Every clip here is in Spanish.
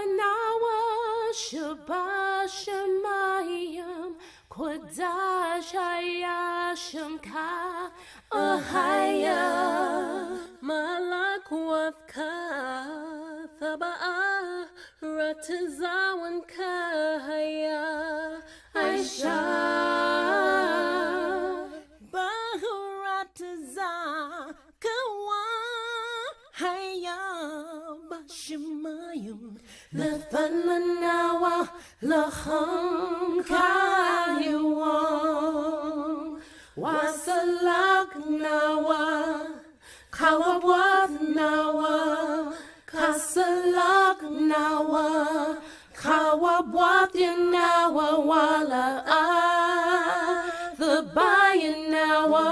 Nawa Shabbat Shemayim Kodash Hayashim Ka Ahaya Malak Wafka Thaba'a Ratazawan Kahaya Aisha Bahurataza Kawa Haya Bashimayim Nathanawa Lacham Kayawam Wasalak Nawa Kawabwat Nawa Kasalak Nawa Kawabwat Nawa Wala the Bayan Nawa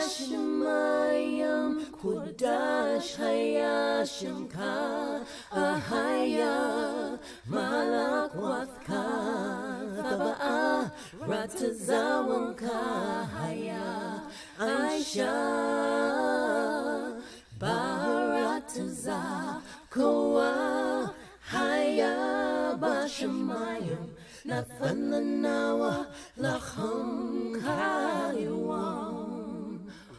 Shemayim Kodash Hayashim Ka Ahaya Malak Wathka Thaba'a Ratazawan Kahaya Aisha Baharataza Koa Haya Bashamayim Nathananawa Lacham Kayawam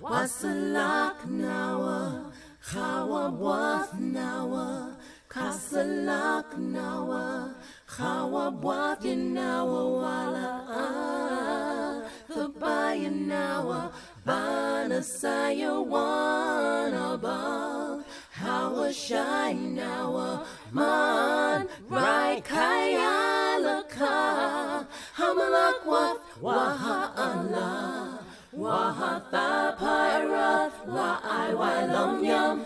Wasalak Nawa Chawabwath Nawa Kasalak Nawa Chawabwath Nawa Wala Thabayan Nawa Banasaya Wanabal Hawashai Nawa Man Raikaya Laka Hamalak Wath Waha'ala Wahatha Pyrath Wa'ai Wailam Yam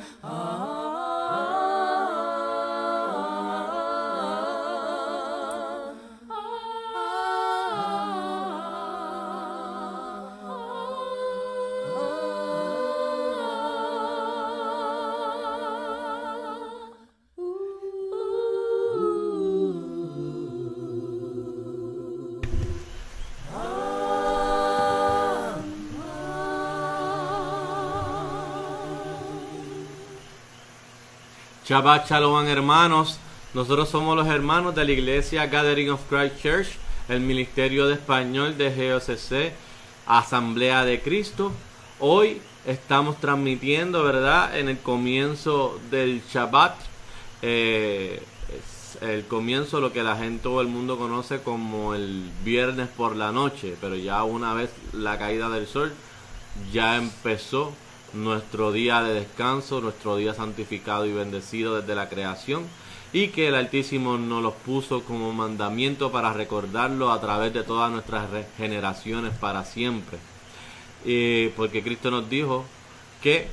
Shabbat Shalom, hermanos. Nosotros somos los hermanos de la iglesia Gathering of Christ Church, el ministerio de español de GOCC, Asamblea de Cristo. Hoy estamos transmitiendo, ¿verdad?, en el comienzo del Shabbat, el comienzo, lo que la gente, todo el mundo conoce como el viernes por la noche, pero ya una vez la caída del sol, ya empezó nuestro día de descanso, nuestro día santificado y bendecido desde la creación, y que el Altísimo nos los puso como mandamiento para recordarlo a través de todas nuestras generaciones para siempre, porque Cristo nos dijo que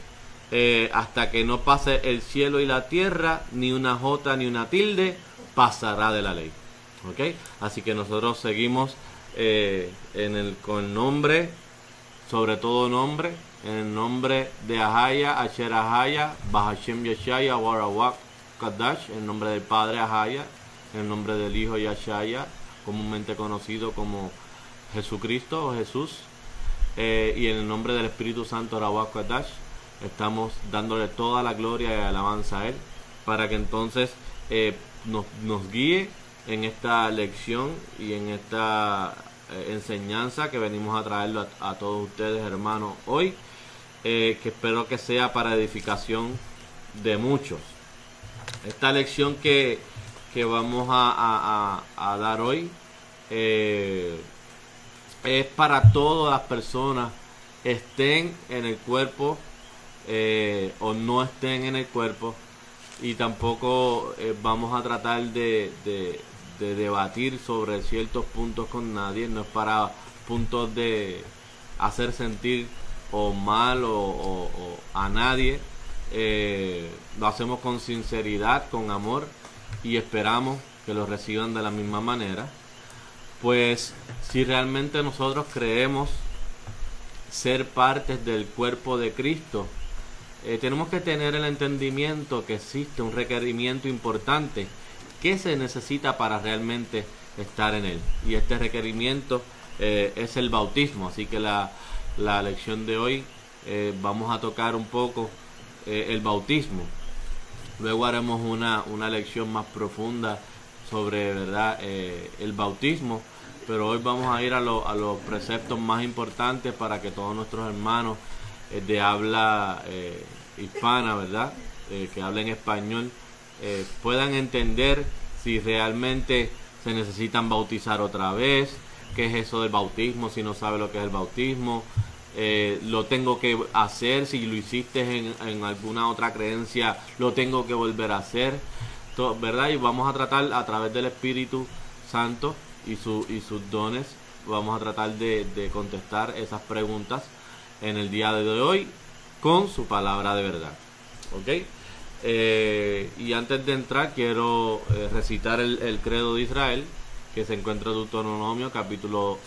hasta que no pase el cielo y la tierra, ni una jota ni una tilde pasará de la ley. ¿Okay? Así que nosotros seguimos con nombre, sobre todo nombre, en el nombre de Ahaya, Asher Ahaya, Bahashem Yeshaya, Warawak Kadash, en el nombre del Padre Ahaya, en el nombre del Hijo Yeshaya, comúnmente conocido como Jesucristo o Jesús, y en el nombre del Espíritu Santo, Warawak Kadash, estamos dándole toda la gloria y alabanza a Él, para que entonces nos guíe en esta lección y en esta enseñanza que venimos a traerlo a todos ustedes, hermanos, hoy, que espero que sea para edificación de muchos. Esta lección que vamos a dar hoy es para todas las personas, estén en el cuerpo o no estén en el cuerpo, y tampoco vamos a tratar de debatir sobre ciertos puntos con nadie. No es para puntos de hacer sentir o mal o a nadie. Lo hacemos con sinceridad, con amor, y esperamos que lo reciban de la misma manera. Pues si realmente nosotros creemos ser partes del cuerpo de Cristo, tenemos que tener el entendimiento que existe un requerimiento importante que se necesita para realmente estar en él. Y este requerimiento es el bautismo. Así que la lección de hoy vamos a tocar un poco el bautismo. Luego haremos una lección más profunda sobre, ¿verdad?, el bautismo. Pero hoy vamos a ir a los preceptos más importantes para que todos nuestros hermanos de habla hispana, ¿verdad?, que hablen español, puedan entender si realmente se necesitan bautizar otra vez, qué es eso del bautismo, si no sabe lo que es el bautismo, lo tengo que hacer, si lo hiciste en alguna otra creencia, lo tengo que volver a hacer, ¿verdad? Y vamos a tratar a través del Espíritu Santo y sus dones, vamos a tratar de contestar esas preguntas en el día de hoy con su palabra de verdad. ¿Ok? Y antes de entrar quiero recitar el credo de Israel, que se encuentra en Deuteronomio capítulo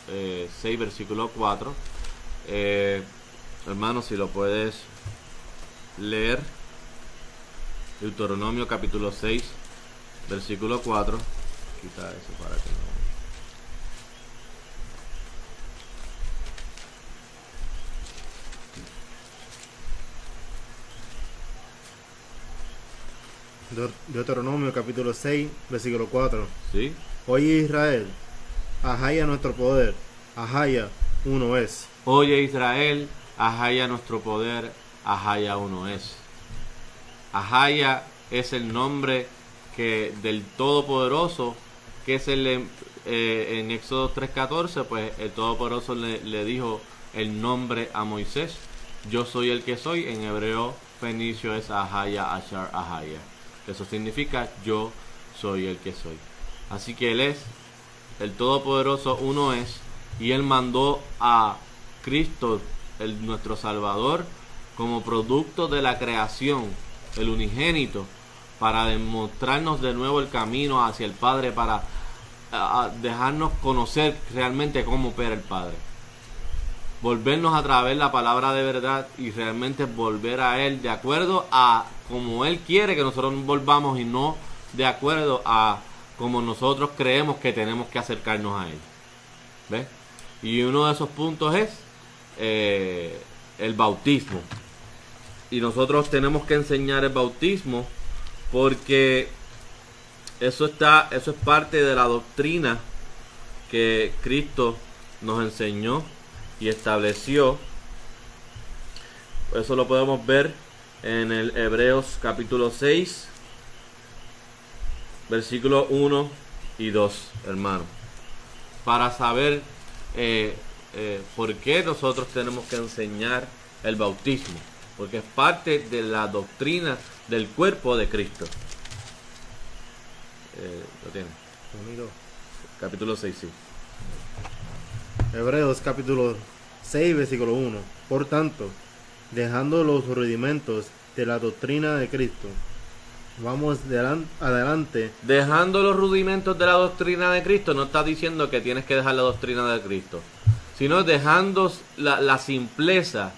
6 versículo 4. Hermano, si lo puedes leer, Deuteronomio capítulo 6 versículo 4. Quita eso para que no... Deuteronomio capítulo 6, versículo 4. ¿Sí? Oye Israel, Ahaya nuestro poder, Ahaya uno es. Oye Israel, Ahaya nuestro poder, Ahaya uno es. Ahaya es el nombre del Todopoderoso, que es en Éxodo 3:14, pues el Todopoderoso le dijo el nombre a Moisés. Yo soy el que soy, en hebreo fenicio es Ahaya, Ashar, Ahaya. Eso significa yo soy el que soy. Así que Él es el Todopoderoso, uno es, y Él mandó a Cristo, nuestro Salvador, como producto de la creación, el unigénito, para demostrarnos de nuevo el camino hacia el Padre, para dejarnos conocer realmente cómo opera el Padre. Volvernos a través de la palabra de verdad y realmente volver a Él de acuerdo a como Él quiere que nosotros volvamos y no de acuerdo a como nosotros creemos que tenemos que acercarnos a Él. ¿Ves? Y uno de esos puntos es el bautismo. Y nosotros tenemos que enseñar el bautismo porque eso es parte de la doctrina que Cristo nos enseñó y estableció. Eso lo podemos ver en el Hebreos capítulo 6 versículos 1 y 2, hermano, para saber por qué nosotros tenemos que enseñar el bautismo, porque es parte de la doctrina del cuerpo de Cristo. ¿Lo tiene? Capítulo 6, sí. Hebreos capítulo 6, versículo 1. Por tanto, dejando los rudimentos de la doctrina de Cristo, vamos adelante. Dejando los rudimentos de la doctrina de Cristo, no está diciendo que tienes que dejar la doctrina de Cristo, sino dejando la simpleza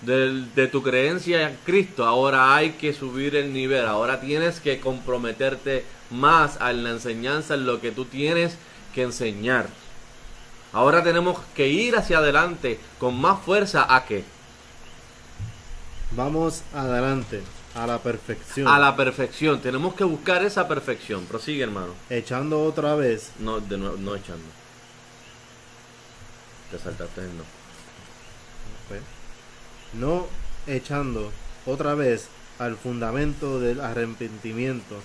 de tu creencia en Cristo. Ahora hay que subir el nivel, ahora tienes que comprometerte más a la enseñanza, en lo que tú tienes que enseñar. Ahora tenemos que ir hacia adelante con más fuerza. ¿A qué? Vamos adelante a la perfección. A la perfección. Tenemos que buscar esa perfección. Prosigue, hermano. Echando otra vez. No, de nuevo, no echando. Te saltaste el no. No echando otra vez al fundamento del arrepentimiento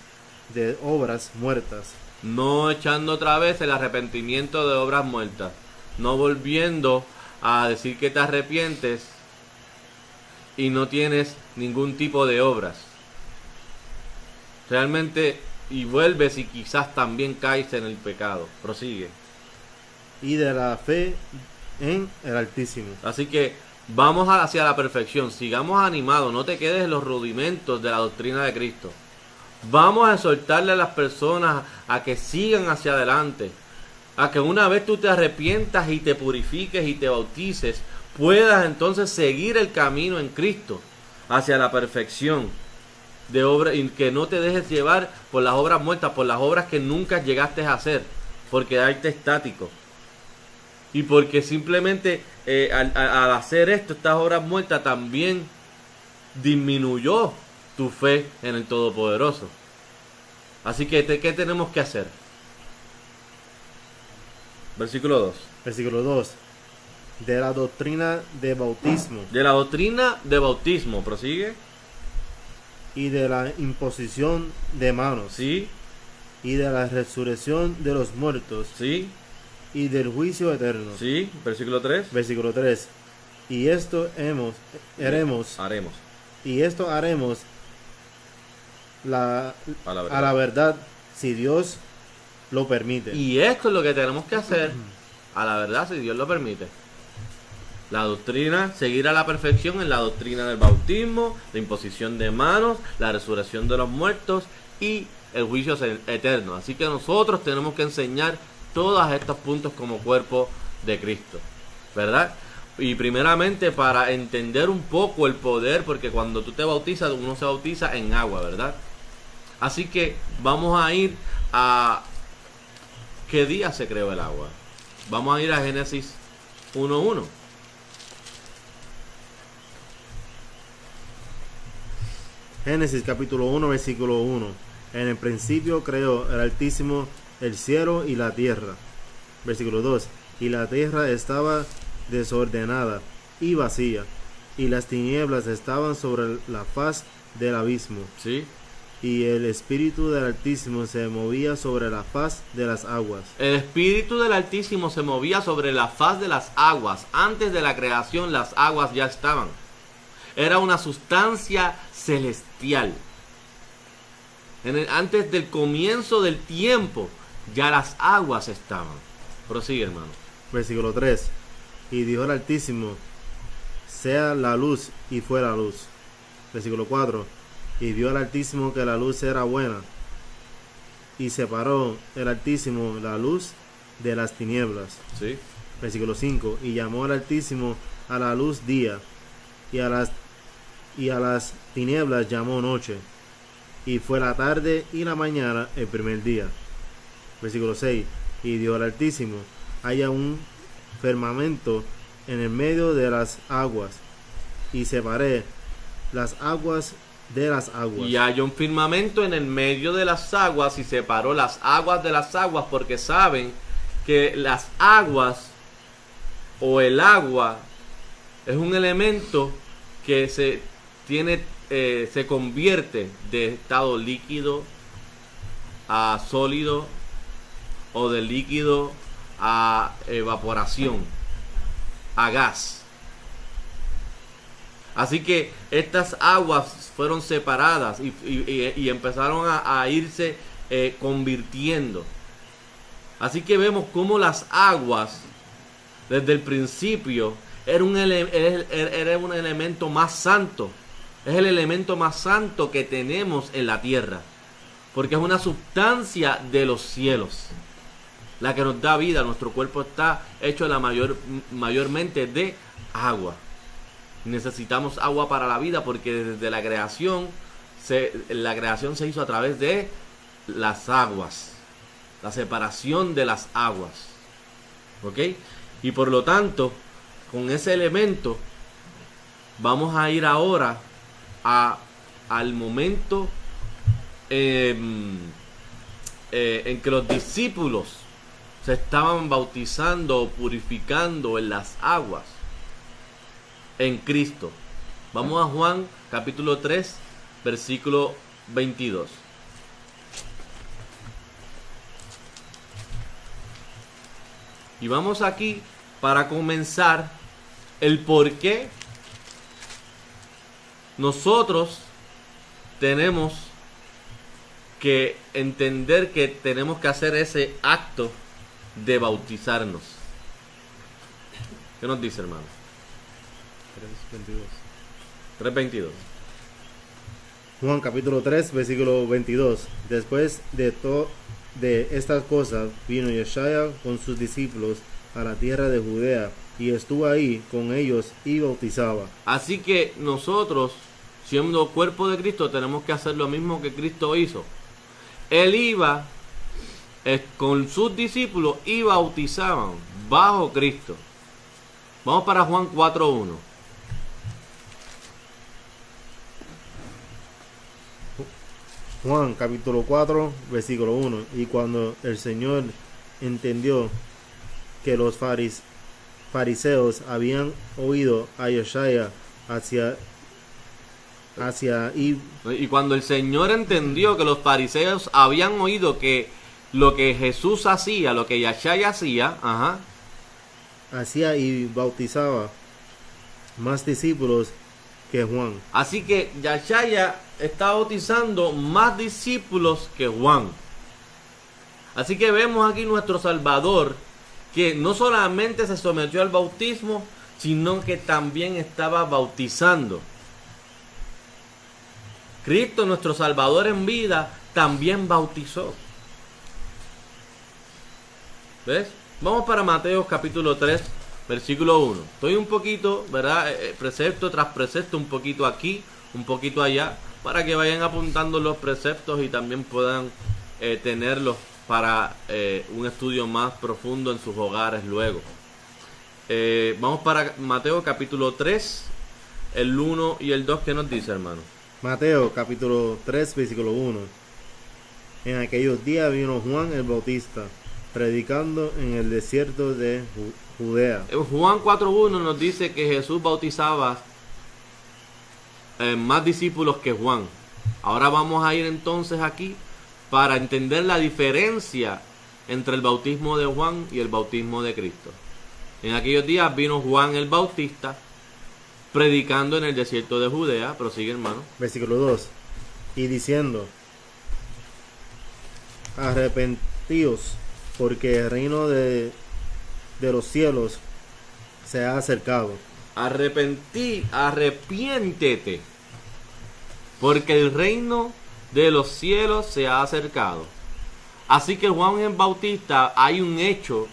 de obras muertas. No echando otra vez el arrepentimiento de obras muertas. No volviendo a decir que te arrepientes y no tienes ningún tipo de obras. Realmente, y vuelves y quizás también caes en el pecado. Prosigue. Y de la fe en el Altísimo. Así que vamos hacia la perfección. Sigamos animados. No te quedes en los rudimentos de la doctrina de Cristo. Vamos a exhortarle a las personas a que sigan hacia adelante, a que una vez tú te arrepientas y te purifiques y te bautices, puedas entonces seguir el camino en Cristo hacia la perfección de obra, y que no te dejes llevar por las obras muertas, por las obras que nunca llegaste a hacer, por quedarte estático. Y porque simplemente al hacer esto, estas obras muertas, también disminuyó tu fe en el Todopoderoso. Así que, ¿qué tenemos que hacer? Versículo 2. Versículo 2. De la doctrina de bautismo De la doctrina de bautismo, prosigue. y de la imposición de manos Sí, y de la resurrección de los muertos sí, y del juicio eterno. sí. Versículo 3. Versículo 3. Y esto Haremos. y esto haremos A la verdad. a la verdad, si Dios lo permite. Y esto es lo que tenemos que hacer, a la verdad, si Dios lo permite. La doctrina, seguir a la perfección en la doctrina del bautismo, la imposición de manos, la resurrección de los muertos y el juicio eterno. Así que nosotros tenemos que enseñar todos estos puntos como cuerpo de Cristo, ¿verdad? Y primeramente para entender un poco el poder, porque cuando tú te bautizas, uno se bautiza en agua, ¿verdad? Así que vamos a ir a ¿qué día se creó el agua? Vamos a ir a Génesis 1:1. Génesis capítulo 1, versículo 1. En el principio creó el Altísimo el cielo y la tierra. Versículo 2. Y la tierra estaba desordenada y vacía, y las tinieblas estaban sobre la faz del abismo, ¿Sí? y el Espíritu del Altísimo se movía sobre la faz de las aguas. El Espíritu del Altísimo se movía sobre la faz de las aguas. Antes de la creación las aguas ya estaban. Era una sustancia celestial. Antes del comienzo del tiempo ya las aguas estaban. Prosigue, hermano. Versículo 3. Y dijo el Altísimo, sea la luz, y fue la luz. Versículo 4. Y vio el Altísimo que la luz era buena, y separó el Altísimo la luz de las tinieblas. ¿Sí? Versículo 5. Y llamó el Altísimo a la luz día, y a las tinieblas llamó noche. Y fue la tarde y la mañana el primer día. Versículo 6. Y dijo el Altísimo, haya un firmamento en el medio de las aguas, y separé las aguas de las aguas. Y hay un firmamento en el medio de las aguas y separó las aguas de las aguas, porque saben que las aguas o el agua es un elemento que se convierte de estado líquido a sólido o de líquido a evaporación, a gas. Así que estas aguas fueron separadas y empezaron a irse convirtiendo. Así que vemos cómo las aguas desde el principio era un elemento más santo. Es el elemento más santo que tenemos en la tierra, porque es una sustancia de los cielos, la que nos da vida. Nuestro cuerpo está hecho mayormente de agua. Necesitamos agua para la vida, porque desde la creación se hizo a través de las aguas, la separación de las aguas, ¿ok? Y por lo tanto, con ese elemento vamos a ir ahora al momento en que los discípulos se estaban bautizando o purificando en las aguas en Cristo. Vamos a Juan capítulo 3 versículo 22. Y vamos aquí para comenzar el por qué nosotros tenemos que entender que tenemos que hacer ese acto de bautizarnos. ¿Qué nos dice, hermano? 3:22. 3:22. Juan capítulo 3, versículo 22. Después de estas cosas vino Yeshaya con sus discípulos a la tierra de Judea y estuvo ahí con ellos y bautizaba. Así que nosotros, siendo cuerpo de Cristo, tenemos que hacer lo mismo que Cristo hizo. Él iba con sus discípulos y bautizaban bajo Cristo. Vamos para Juan 4:1. Juan capítulo 4, versículo 1. Y cuando el Señor entendió que los fariseos habían oído a Yeshaya Y cuando el Señor entendió que los fariseos habían oído que lo que Jesús hacía, lo que Yeshaya hacía, hacía y bautizaba más discípulos que Juan. así que Yeshaya está bautizando más discípulos que Juan. Así que vemos aquí nuestro Salvador, que no solamente se sometió al bautismo, sino que también estaba bautizando. Cristo, nuestro Salvador en vida, también bautizó. ¿Ves? Vamos para Mateo capítulo 3, versículo 1. Estoy un poquito, ¿verdad? Precepto tras precepto, un poquito aquí, un poquito allá, para que vayan apuntando los preceptos y también puedan tenerlos para un estudio más profundo en sus hogares luego. Vamos para Mateo capítulo 3, el 1 y el 2, ¿qué nos dice, hermano? Mateo capítulo 3, versículo 1. En aquellos días vino Juan el Bautista, predicando en el desierto de Judea. Juan 4.1 nos dice que Jesús bautizaba más discípulos que Juan. Ahora vamos a ir entonces aquí para entender la diferencia entre el bautismo de Juan y el bautismo de Cristo. En aquellos días vino Juan el Bautista predicando en el desierto de Judea. Prosigue, hermano. Versículo 2. Y diciendo: arrepentíos, porque el reino de los cielos se ha acercado. Arrepiéntete, porque el reino de los cielos se ha acercado. Así que Juan el Bautista, hay un hecho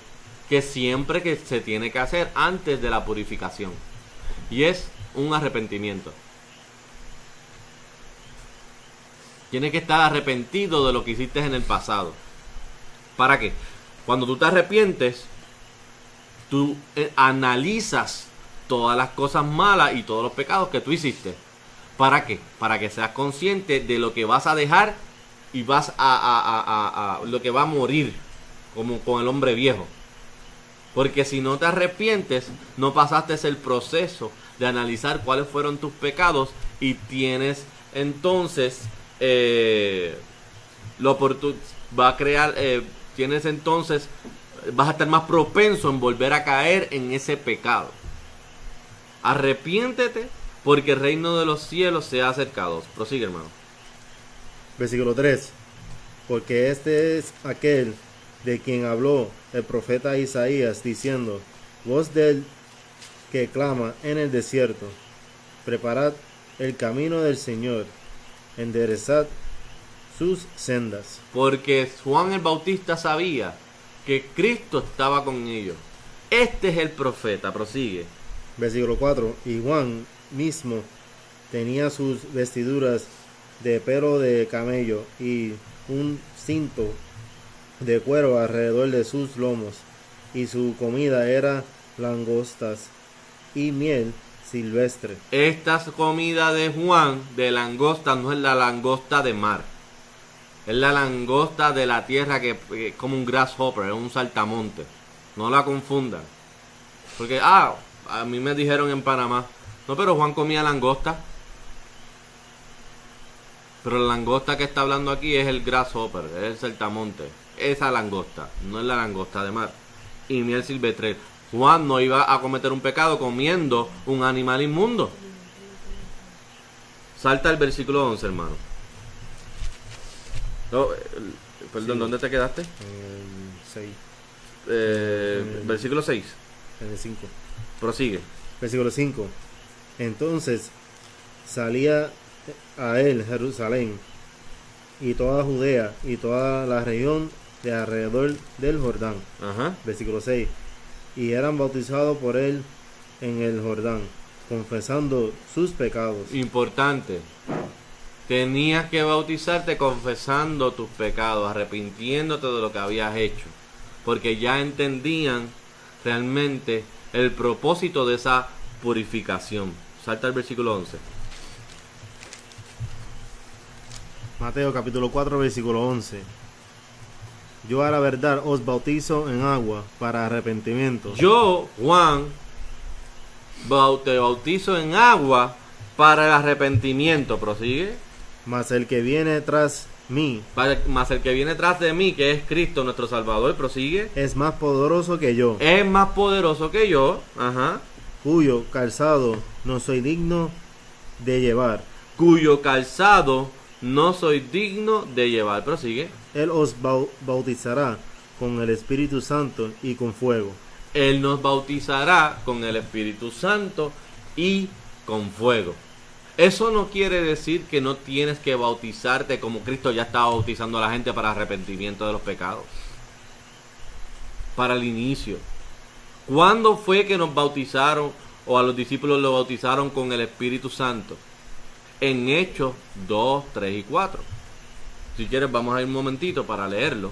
que siempre que se tiene que hacer antes de la purificación, y es un arrepentimiento. Tienes que estar arrepentido de lo que hiciste en el pasado. ¿Para qué? Cuando tú te arrepientes, tú analizas todas las cosas malas y todos los pecados que tú hiciste. ¿Para qué? Para que seas consciente de lo que vas a dejar y vas a lo que va a morir, como con el hombre viejo. Porque si no te arrepientes, no pasaste el proceso de analizar cuáles fueron tus pecados y tienes entonces vas a estar más propenso en volver a caer en ese pecado. Arrepiéntete, porque el reino de los cielos se ha acercado. Prosigue, hermano. Versículo 3. Porque este es aquel de quien habló el profeta Isaías, diciendo: voz del que clama en el desierto, preparad el camino del Señor, enderezad sus sendas. Porque Juan el Bautista sabía que Cristo estaba con ellos. Este es el profeta. Prosigue. Versículo 4. Y Juan mismo tenía sus vestiduras de pelo de camello y un cinto de cuero alrededor de sus lomos, y su comida era langostas y miel silvestre. Esta comida de Juan de langosta no es la langosta de mar, es la langosta de la tierra, que es como un grasshopper, es un saltamonte. No la confundan, porque a mí me dijeron en Panamá: no, pero Juan comía langosta. Pero la langosta que está hablando aquí es el grasshopper, es el saltamonte. Esa langosta, no es la langosta de mar. Y miel silvestre. Juan no iba a cometer un pecado comiendo un animal inmundo. Salta el versículo 11, hermano. No, perdón, Sí. ¿Dónde te quedaste? 6. Versículo 6. En el 5. Prosigue. Versículo 5. Entonces salía a él Jerusalén y toda Judea y toda la región de alrededor del Jordán. Ajá. Versículo 6. Y eran bautizados por él en el Jordán, confesando sus pecados. Importante. Tenías que bautizarte confesando tus pecados, arrepintiéndote de lo que habías hecho. Porque ya entendían realmente el propósito de esa purificación. Salta al versículo 11. Mateo capítulo 4 versículo 11. Yo a la verdad os bautizo en agua para arrepentimiento. Yo, Juan, te bautizo en agua para el arrepentimiento. Prosigue. Mas el que viene tras mí Más el que viene tras de mí, que es Cristo nuestro Salvador, prosigue. es más poderoso que yo, Es más poderoso que yo. Ajá. cuyo calzado no soy digno de llevar. Cuyo calzado no soy digno de llevar. Prosigue. Él os bautizará con el Espíritu Santo y con fuego. Él nos bautizará con el Espíritu Santo y con fuego. Eso no quiere decir que no tienes que bautizarte como Cristo ya estaba bautizando a la gente para arrepentimiento de los pecados. Para el inicio. ¿Cuándo fue que nos bautizaron o a los discípulos los bautizaron con el Espíritu Santo? En Hechos 2, 3 y 4. Si quieres vamos a ir un momentito para leerlo.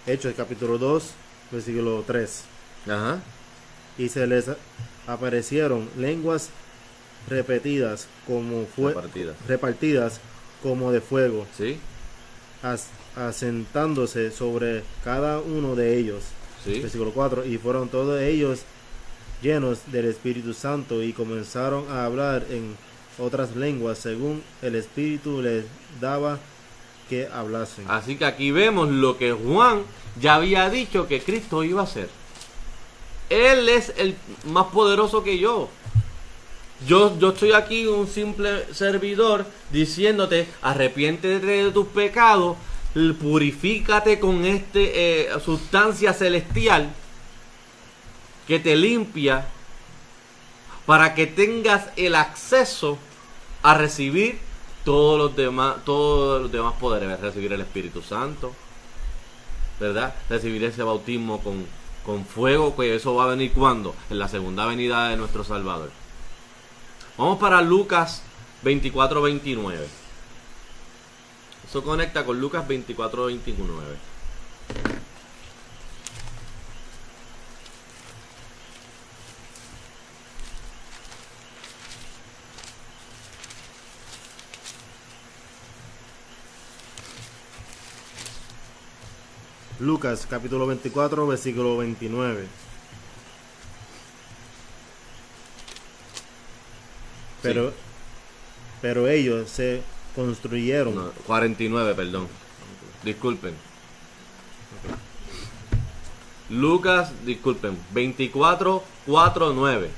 Hechos capítulo 2 versículo 3. Ajá. Y se les aparecieron lenguas repartidas como de fuego, ¿Sí? asentándose sobre cada uno de ellos. ¿Sí? Versículo 4. Y fueron todos ellos llenos del Espíritu Santo y comenzaron a hablar en otras lenguas según el Espíritu les daba que hablasen. Así que aquí vemos lo que Juan ya había dicho que Cristo iba a hacer. Él es el más poderoso que yo. Yo estoy aquí un simple servidor diciéndote, arrepiéntete de tus pecados, purifícate con sustancia celestial que te limpia para que tengas el acceso a recibir todos los demás poderes, recibir el Espíritu Santo, ¿verdad? Recibir ese bautismo con fuego, que eso va a venir ¿cuándo? En la segunda venida de nuestro Salvador. Vamos para Lucas 24:29. Eso conecta con Lucas 24:29. Lucas capítulo 24 versículo 29. Pero ellos se construyeron. No, 49, perdón. Disculpen. Lucas, disculpen. 24:49.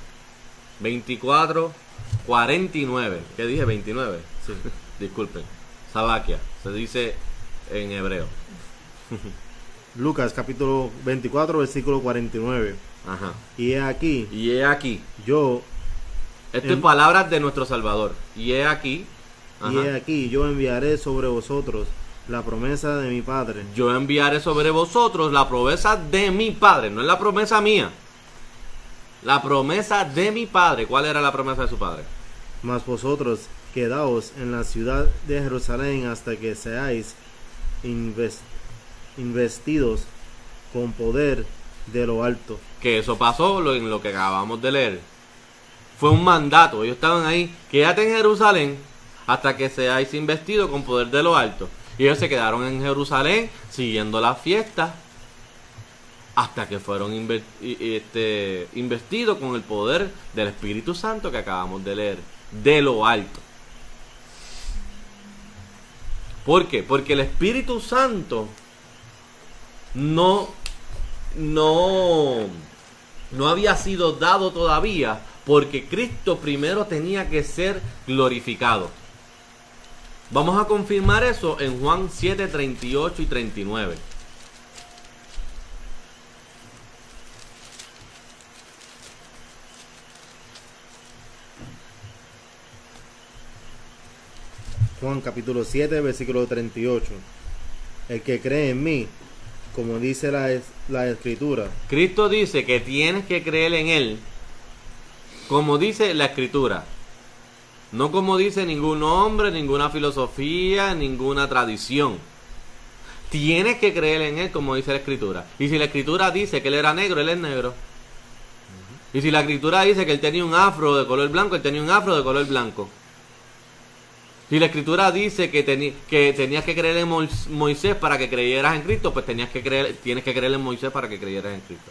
24:49. ¿Qué dije? 29. Sí. Disculpen. Salaquia. Se dice en hebreo. Lucas capítulo 24 versículo 49. Ajá. Y he aquí, Y he aquí. yo Esto es palabras de nuestro Salvador. Y he aquí. Ajá. y he aquí, yo enviaré sobre vosotros la promesa de mi Padre. Yo enviaré sobre vosotros la promesa de mi Padre. No es la promesa mía. La promesa de mi Padre. ¿Cuál era la promesa de su Padre? Mas vosotros quedaos en la ciudad de Jerusalén hasta que seáis investidos con poder de lo alto. Que eso pasó en lo que acabamos de leer. Fue un mandato. Ellos estaban ahí. Quédate en Jerusalén hasta que seáis investidos con poder de lo alto. Y ellos se quedaron en Jerusalén siguiendo la fiesta hasta que fueron investidos con el poder del Espíritu Santo que acabamos de leer. De lo alto. ¿Por qué? Porque el Espíritu Santo no había sido dado todavía, porque Cristo primero tenía que ser glorificado. Vamos a confirmar eso en Juan 7, 38 y 39. Juan capítulo 7, versículo 38. El que cree en mí, como dice la escritura, Cristo dice que tienes que creer en Él, como dice la escritura. No como dice ningún hombre, ninguna filosofía, ninguna tradición. Tienes que creer en Él como dice la escritura. Y si la escritura dice que Él era negro, Él es negro. Y si la escritura dice que Él tenía un afro de color blanco, Él tenía un afro de color blanco. Si la escritura dice que tenías que creer en Moisés para que creyeras en Cristo, pues tienes que creer en Moisés para que creyeras en Cristo.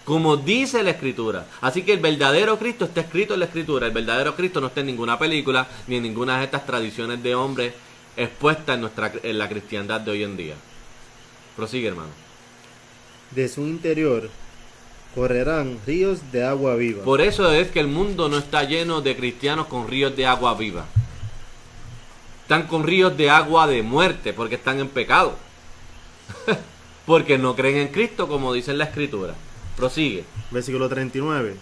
Como dice la escritura. Así que el verdadero Cristo está escrito en la escritura. El verdadero Cristo no está en ninguna película ni en ninguna de estas tradiciones de hombres expuestas en la cristiandad de hoy en día. Prosigue, hermano. de su interior correrán ríos de agua viva. Por eso es que el mundo no está lleno de cristianos con ríos de agua viva. Están con ríos de agua de muerte porque están en pecado. Porque no creen en Cristo como dice la escritura. Prosigue. Versículo 39.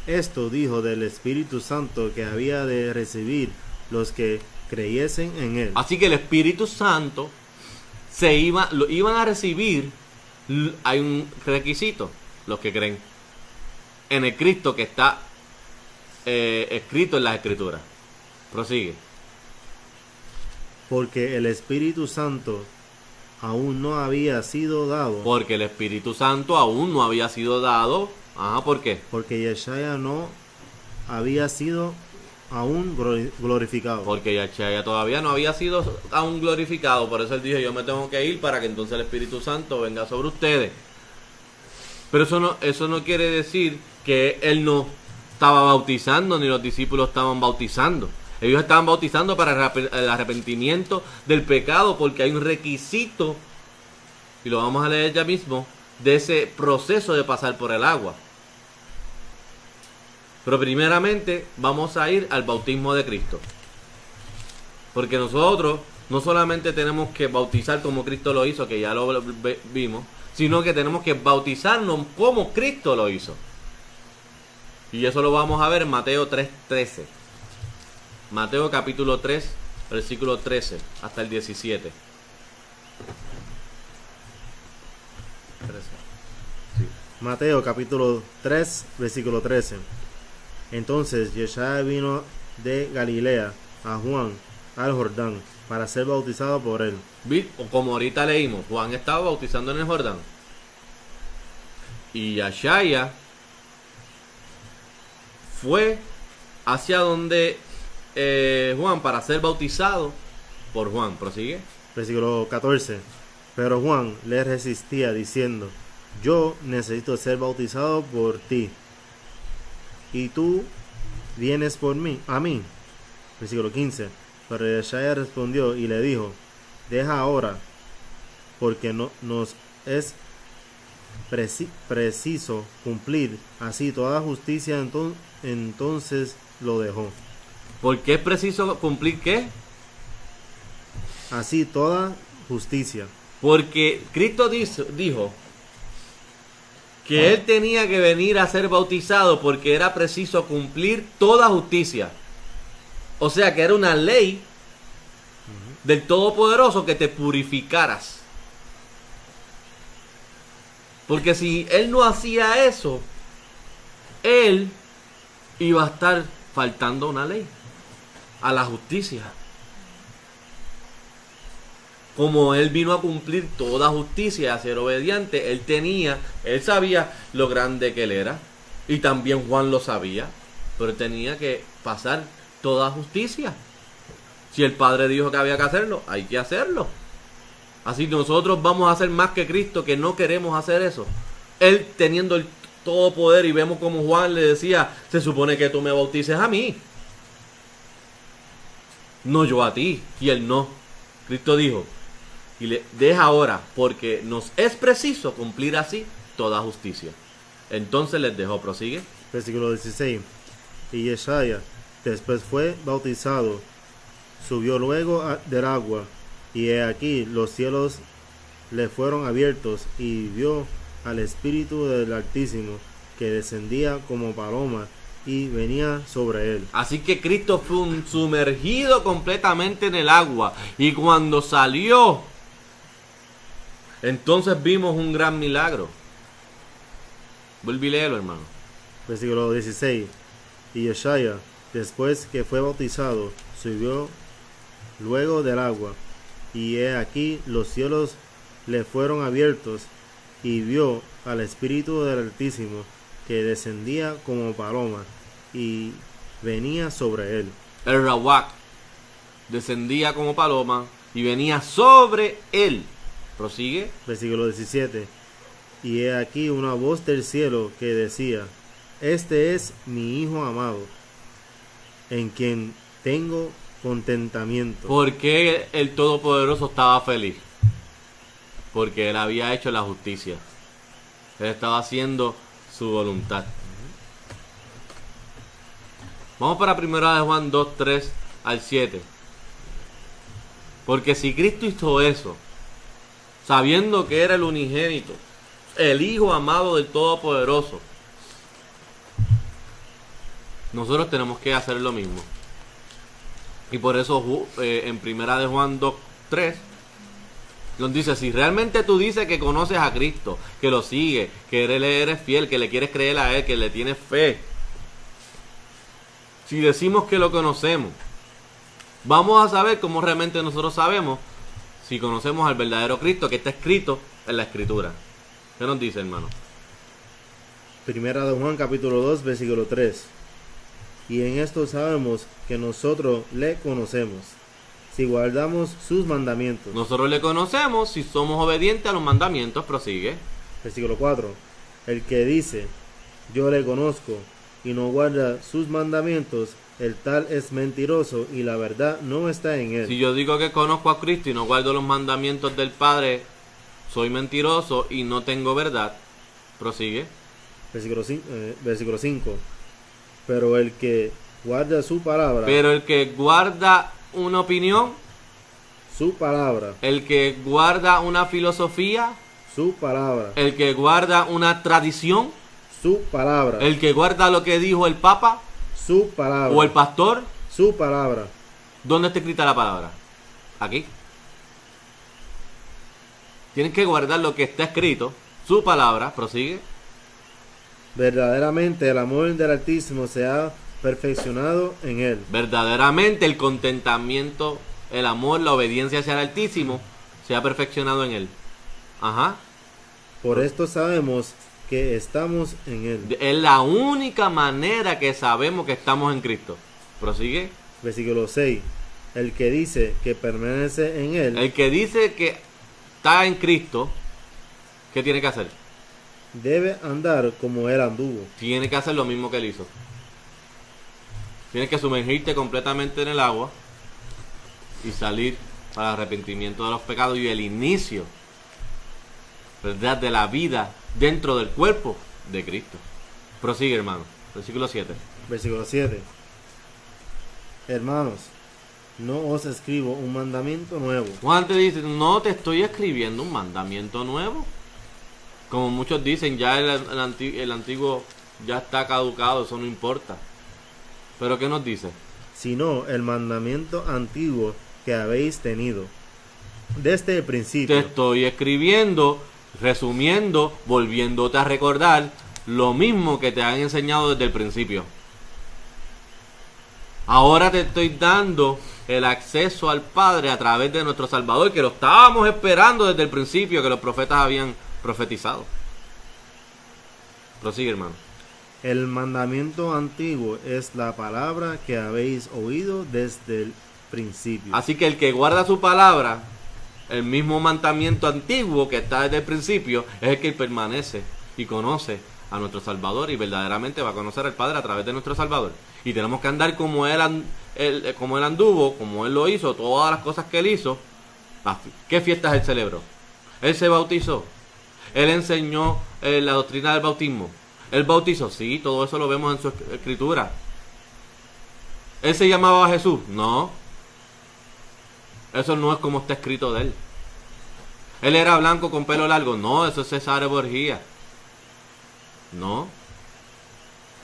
Esto dijo del Espíritu Santo que había de recibir los que creyesen en él. Así que el Espíritu Santo lo iban a recibir. Hay un requisito: los que creen en el Cristo que está escrito en las Escrituras. Prosigue. Porque el Espíritu Santo aún no había sido dado. Porque el Espíritu Santo aún no había sido dado. Ajá, ¿por qué? Porque Yeshaya no había sido aún glorificado. Porque Yeshaya todavía no había sido aún glorificado. Por eso él dijo: yo me tengo que ir para que entonces el Espíritu Santo venga sobre ustedes. Pero eso no quiere decir que él no estaba bautizando, ni los discípulos estaban bautizando. Ellos estaban bautizando para el arrepentimiento del pecado, porque hay un requisito, y lo vamos a leer ya mismo, de ese proceso de pasar por el agua. Pero primeramente vamos a ir al bautismo de Cristo. Porque nosotros no solamente tenemos que bautizar como Cristo lo hizo, que ya lo vimos, sino que tenemos que bautizarnos como Cristo lo hizo. Y eso lo vamos a ver en Mateo 3:13. Mateo capítulo 3, versículo 13 hasta el 17. Mateo capítulo 3, versículo 13. Entonces Yeshua vino de Galilea a Juan al Jordán para ser bautizado por él. Como ahorita leímos, Juan estaba bautizando en el Jordán. Y Yeshua fue hacia donde Juan para ser bautizado por Juan. Prosigue. Versículo 14. Pero Juan le resistía diciendo: yo necesito ser bautizado por ti, y tú vienes por mí, a mí. Versículo 15. Pero Yeshua respondió y le dijo: deja ahora, porque no nos es preciso cumplir así toda justicia. Entonces lo dejó. ¿Por qué es preciso cumplir qué? Así toda justicia. Porque Cristo dijo que él tenía que venir a ser bautizado porque era preciso cumplir toda justicia. O sea que era una ley del Todopoderoso que te purificaras. Porque si él no hacía eso, él iba a estar faltando una ley, a la justicia. Como él vino a cumplir toda justicia y a ser obediente, él sabía lo grande que él era, y también Juan lo sabía, pero él tenía que pasar toda justicia. Si el Padre dijo que había que hacerlo, hay que hacerlo. Así que nosotros vamos a hacer más que Cristo, que no queremos hacer eso. Él teniendo el todo poder, y vemos como Juan le decía: se supone que tú me bautices a mí, no yo a ti. Y él no. Cristo dijo: y le deja ahora, porque nos es preciso cumplir así toda justicia. Entonces les dejó. Prosigue. Versículo 16. Y Yeshaya después fue bautizado, subió luego del agua, y he aquí los cielos le fueron abiertos, y vio al Espíritu del Altísimo que descendía como paloma y venía sobre él. Así que Cristo fue sumergido completamente en el agua. Y cuando salió, entonces vimos un gran milagro. Vuelve y léelo, hermano. Versículo 16. Y Yeshaya, después que fue bautizado, subió luego del agua. Y he aquí los cielos le fueron abiertos, y vio al Espíritu del Altísimo, que descendía como paloma, y venía sobre él. El Rawak descendía como paloma y venía sobre él. Prosigue. Versículo 17. Y he aquí una voz del cielo que decía: Este es mi Hijo amado, en quien tengo contentamiento. ¿Por qué el Todopoderoso estaba feliz? Porque él había hecho la justicia. Él estaba haciendo su voluntad. Vamos para 1 de Juan 2, 3 al 7. Porque si Cristo hizo eso, sabiendo que era el unigénito, el Hijo amado del Todopoderoso, nosotros tenemos que hacer lo mismo. Y por eso en 1 de Juan 2, 3 nos dice: si realmente tú dices que conoces a Cristo, que lo sigues, que eres fiel, que le quieres creer a Él, que le tienes fe, si decimos que lo conocemos, vamos a saber cómo realmente nosotros sabemos si conocemos al verdadero Cristo que está escrito en la Escritura. ¿Qué nos dice, hermano? Primera de Juan capítulo 2 versículo 3. Y en esto sabemos que nosotros le conocemos, si guardamos sus mandamientos. Nosotros le conocemos si somos obedientes a los mandamientos. Prosigue. Versículo 4. El que dice: Yo le conozco, y no guarda sus mandamientos, el tal es mentiroso, y la verdad no está en él. Si yo digo que conozco a Cristo y no guardo los mandamientos del Padre, soy mentiroso y no tengo verdad. Prosigue. Versículo 5. Pero el que guarda su palabra, Pero el que guarda una opinión, su palabra, el que guarda una filosofía, su palabra, el que guarda una tradición, su palabra, el que guarda lo que dijo el Papa su palabra, o el pastor, su palabra. ¿dónde está escrita la palabra? Aquí. Tienen que guardar lo que está escrito, su palabra. Prosigue. Verdaderamente el amor del Altísimo se ha perfeccionado en él. Verdaderamente el contentamiento, el amor, la obediencia hacia el Altísimo se ha perfeccionado en él. Ajá. Por esto sabemos que estamos en él. Es la única manera que sabemos que estamos en Cristo. Prosigue. Versículo 6. El que dice que permanece en él, El que dice que está en Cristo, ¿qué tiene que hacer? debe andar como él anduvo. Tiene que hacer lo mismo que él hizo. Tienes que sumergirte completamente en el agua y salir para el arrepentimiento de los pecados y el inicio, ¿verdad?, de la vida dentro del cuerpo de Cristo. Prosigue, hermano. Versículo 7. Versículo 7. Hermanos, no os escribo un mandamiento nuevo, Juan te dice: no te estoy escribiendo un mandamiento nuevo. Como muchos dicen, ya el antiguo ya está caducado, eso no importa. ¿Pero qué nos dice? sino el mandamiento antiguo que habéis tenido desde el Te principio. estoy escribiendo, resumiendo, volviéndote a recordar lo mismo que te han enseñado desde el principio. Ahora te estoy dando el acceso al Padre a través de nuestro Salvador, que lo estábamos esperando desde el principio, que los profetas habían profetizado. Prosigue, hermano. El mandamiento antiguo es la palabra que habéis oído desde el principio. Así que el que guarda su palabra, el mismo mandamiento antiguo que está desde el principio, es el que permanece y conoce a nuestro Salvador y verdaderamente va a conocer al Padre a través de nuestro Salvador. Y tenemos que andar como él anduvo, como él lo hizo, todas las cosas que él hizo. ¿Qué fiestas él celebró? Él se bautizó. Él enseñó la doctrina del bautismo. Él bautizó, sí, todo eso lo vemos en su escritura. ¿Él se llamaba Jesús? No. Eso no es como está escrito de él. ¿Él era blanco con pelo largo? No, eso es César Borgia. No.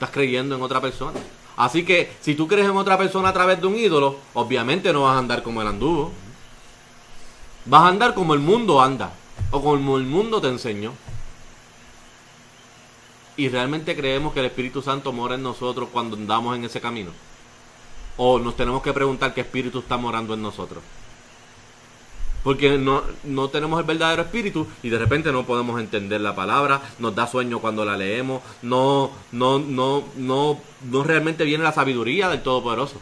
Estás creyendo en otra persona. Así que si tú crees en otra persona a través de un ídolo, obviamente no vas a andar como él anduvo. Vas a andar como el mundo anda, o como el mundo te enseñó. ¿Y realmente creemos que el Espíritu Santo mora en nosotros cuando andamos en ese camino? ¿O nos tenemos que preguntar qué espíritu está morando en nosotros? Porque no tenemos el verdadero espíritu y de repente no podemos entender la palabra, nos da sueño cuando la leemos, no realmente viene la sabiduría del Todopoderoso.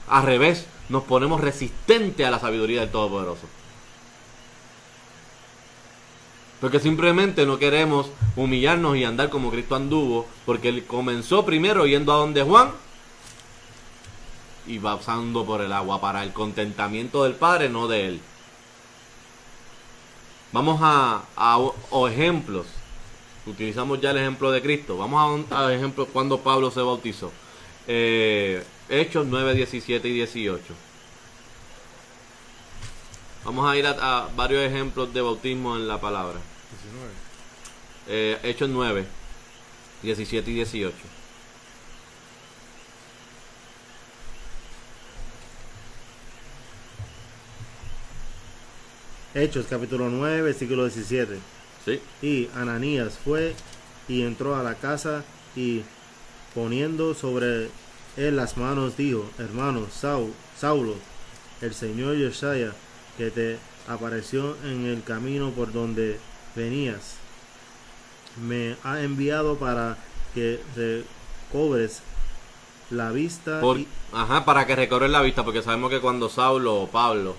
Al revés, nos ponemos resistentes a la sabiduría del Todopoderoso. Porque simplemente no queremos humillarnos y andar como Cristo anduvo, porque Él comenzó primero yendo a donde Juan y pasando por el agua para el contentamiento del Padre, no de Él. Vamos a ejemplos. Utilizamos ya el ejemplo de Cristo. Vamos a ejemplos cuando Pablo se bautizó. Hechos 9, 17 y 18. Vamos a ir a varios ejemplos de bautismo en la palabra. 19. Hechos 9, 17 y 18. Hechos capítulo 9, versículo 17. ¿Sí? Y Ananías fue y entró a la casa y poniendo sobre él las manos dijo: hermano Saulo, el Señor Yeshaya, que te apareció en el camino por donde venías, me ha enviado para que recobres la vista. Para que recobres la vista, porque sabemos que cuando Saulo o Pablo,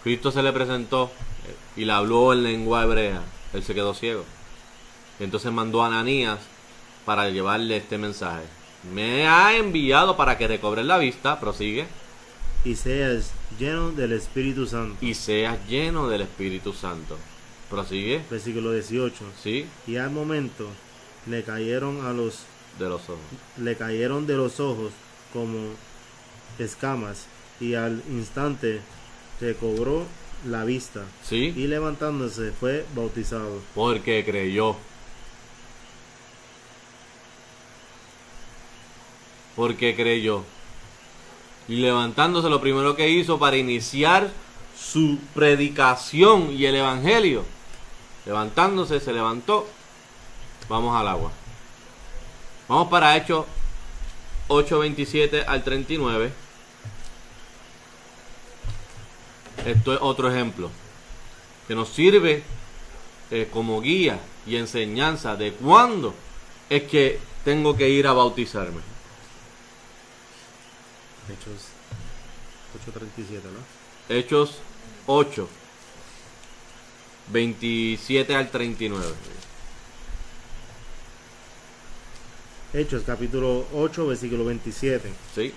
Cristo se le presentó y le habló en lengua hebrea, él se quedó ciego. Y entonces mandó a Ananías para llevarle este mensaje. Me ha enviado para que recobres la vista, prosigue. Y seas lleno del Espíritu Santo. Y seas lleno del Espíritu Santo. Prosigue. Versículo 18. Sí. Y al momento le cayeron de los ojos. Le cayeron de los ojos como escamas, y al instante recobró la vista. Sí. Y levantándose fue bautizado. Porque creyó. Porque creyó. Y levantándose, lo primero que hizo para iniciar su predicación y el evangelio, levantándose, se levantó. Vamos al agua. Vamos para Hechos 8:27 al 39. Esto es otro ejemplo que nos sirve como guía y enseñanza de cuándo es que tengo que ir a bautizarme. Hechos 8:37, ¿no? Hechos 8, 27 al 39. Hechos capítulo 8, versículo 27. ¿Sí?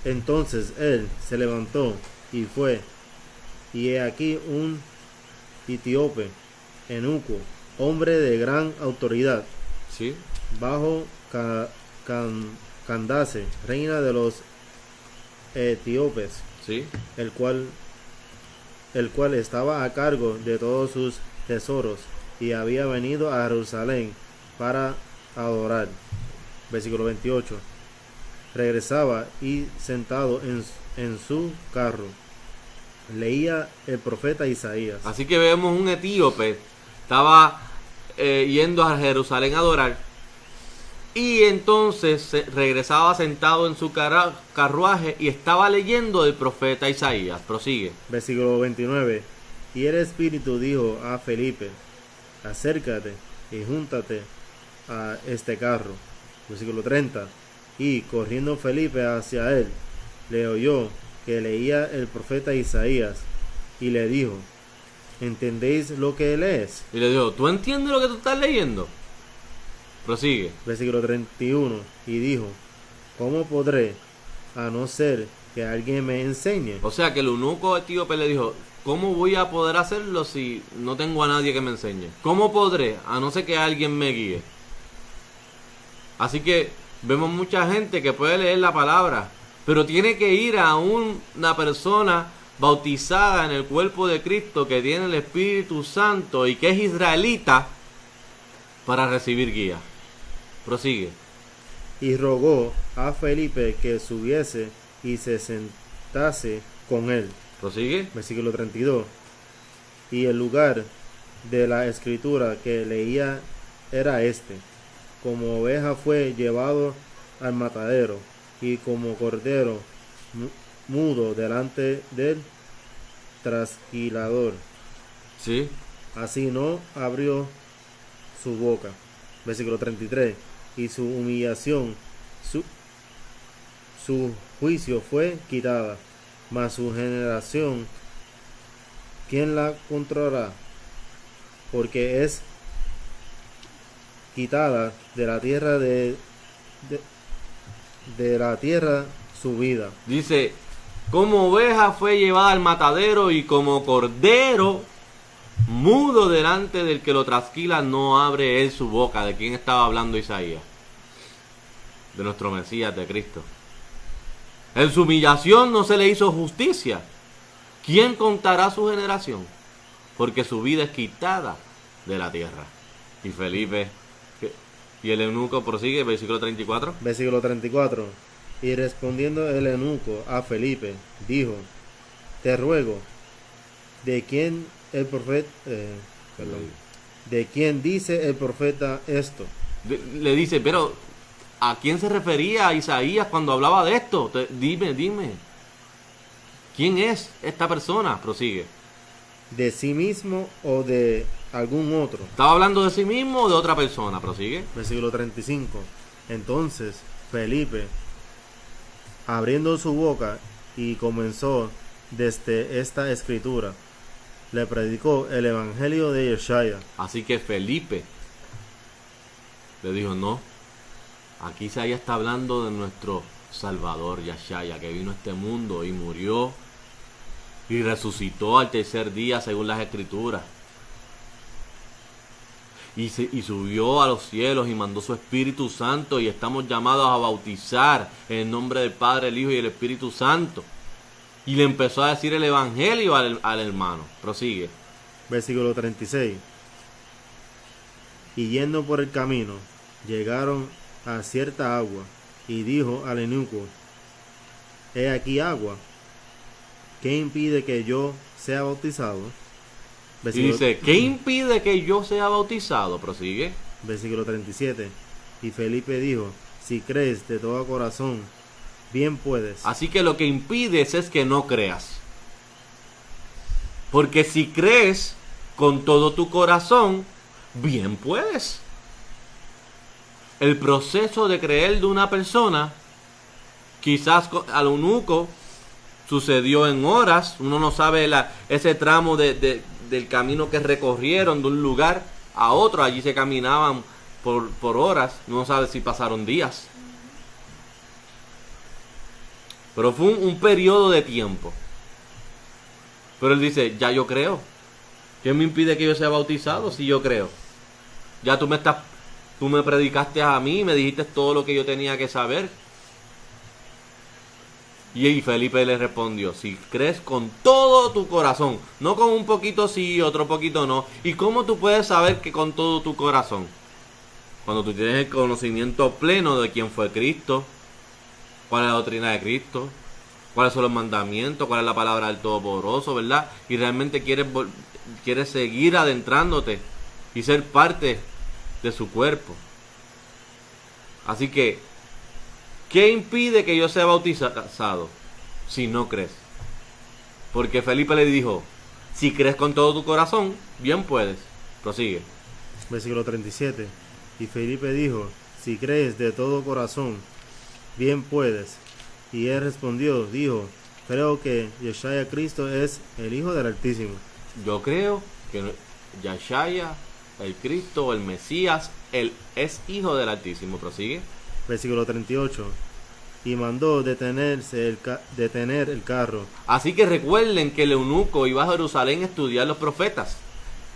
Entonces él se levantó y fue, y he aquí un etíope, eunuco, hombre de gran autoridad, ¿Sí? bajo Candace, reina de los etíopes, ¿Sí? el cual estaba a cargo de todos sus tesoros, y había venido a Jerusalén para adorar. Versículo 28. Regresaba y sentado en su carro leía el profeta Isaías. Así que vemos un etíope, estaba yendo a Jerusalén a adorar, y entonces regresaba sentado en su carruaje y estaba leyendo el profeta Isaías. Prosigue. Versículo 29. Y el Espíritu dijo a Felipe: acércate y júntate a este carro. Versículo 30. Y corriendo Felipe hacia él, le oyó que leía el profeta Isaías, y le dijo: ¿entendéis lo que lees? Y le dijo: ¿tú entiendes lo que tú estás leyendo? Prosigue. Versículo 31. Y dijo: ¿cómo podré, a no ser que alguien me enseñe? O sea que el eunuco etíope le dijo: ¿cómo voy a poder hacerlo si no tengo a nadie que me enseñe? ¿Cómo podré, a no ser que alguien me guíe? Así que vemos mucha gente que puede leer la palabra, pero tiene que ir a una persona bautizada en el cuerpo de Cristo, que tiene el Espíritu Santo y que es israelita, para recibir guía. Prosigue. Y rogó a Felipe que subiese y se sentase con él. Prosigue. Versículo 32. Y el lugar de la escritura que leía era este: como oveja fue llevado al matadero, y como cordero mudo delante del trasquilador, Sí. así no abrió su boca. Versículo 33. Y su humillación, su juicio fue quitada, mas su generación, ¿quién la controlará? Porque es quitada de la tierra de la tierra su vida. Dice, como oveja fue llevada al matadero y como cordero mudo delante del que lo trasquila, no abre él su boca. ¿De quién estaba hablando Isaías? De nuestro Mesías, de Cristo. En su humillación no se le hizo justicia. ¿Quién contará su generación? Porque su vida es quitada de la tierra. Y Felipe, y el eunuco prosigue, versículo 34. Versículo 34. Y respondiendo el eunuco a Felipe, dijo: te ruego, ¿de quién el profeta, de quién dice el profeta esto? Le dice, pero ¿a quién se refería Isaías cuando hablaba de esto? Dime. ¿Quién es esta persona? Prosigue. ¿De sí mismo o de algún otro? ¿Estaba hablando de sí mismo o de otra persona? Prosigue. Versículo 35. Entonces Felipe, abriendo su boca, y comenzó desde esta escritura, le predicó el evangelio de Yeshaya. Así que Felipe le dijo, no, aquí Isaías está hablando de nuestro Salvador, Yeshaya, que vino a este mundo y murió y resucitó al tercer día según las escrituras. Y subió a los cielos y mandó su Espíritu Santo, y estamos llamados a bautizar en el nombre del Padre, el Hijo y el Espíritu Santo. Y le empezó a decir el evangelio al hermano. Prosigue. Versículo 36. Y yendo por el camino, llegaron a cierta agua, y dijo al eunuco: he aquí agua, ¿qué impide que yo sea bautizado? Y dice, ¿qué impide que yo sea bautizado? Prosigue. Versículo 37. Y Felipe dijo: si crees de todo corazón, bien puedes. Así que lo que impides es que no creas. Porque si crees con todo tu corazón, bien puedes. El proceso de creer de una persona, quizás al eunuco sucedió en horas. Uno no sabe ese tramo del camino que recorrieron de un lugar a otro. Allí se caminaban por horas. No sabe si pasaron días. Pero fue un periodo de tiempo. Pero él dice, ya yo creo. ¿Qué me impide que yo sea bautizado si yo creo? Ya tú me predicaste a mí, me dijiste todo lo que yo tenía que saber. Y Felipe le respondió, si crees con todo tu corazón, no con un poquito sí, otro poquito no. ¿Y cómo tú puedes saber que con todo tu corazón? Cuando tú tienes el conocimiento pleno de quién fue Cristo, cuál es la doctrina de Cristo, cuáles son los mandamientos, cuál es la palabra del Todopoderoso, ¿verdad? Y realmente quieres seguir adentrándote y ser parte de su cuerpo. Así que, ¿qué impide que yo sea bautizado si no crees? Porque Felipe le dijo, si crees con todo tu corazón, bien puedes. Prosigue. Versículo 37. Y Felipe dijo, si crees de todo corazón, bien puedes. Y él respondió, dijo, creo que Yeshaya Cristo es el Hijo del Altísimo. Yo creo que Yeshaya, el Cristo, el Mesías, él es Hijo del Altísimo. Prosigue. Versículo 38. Y mandó detener el carro. Así que recuerden que el eunuco iba a Jerusalén a estudiar los profetas.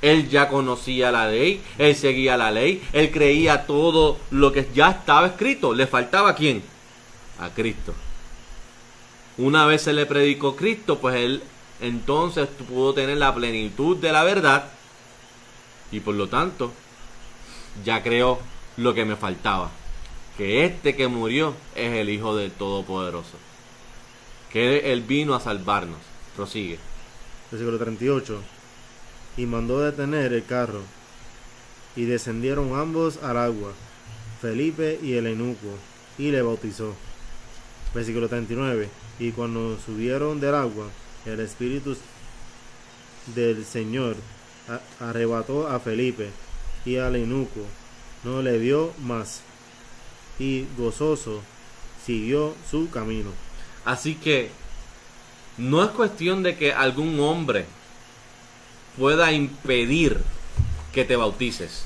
Él ya conocía la ley, él seguía la ley, él creía todo lo que ya estaba escrito. ¿Le faltaba a quién? A Cristo. Una vez se le predicó Cristo, pues él entonces pudo tener la plenitud de la verdad. Y por lo tanto, ya creo lo que me faltaba, que este que murió es el Hijo del Todopoderoso, que Él vino a salvarnos. Prosigue. Versículo 38. Y mandó detener el carro, y descendieron ambos al agua, Felipe y el eunuco, y le bautizó. Versículo 39. Y cuando subieron del agua, el Espíritu del Señor arrebató a Felipe, y al eunuco no le vio más, y gozoso siguió su camino. Así que no es cuestión de que algún hombre pueda impedir que te bautices.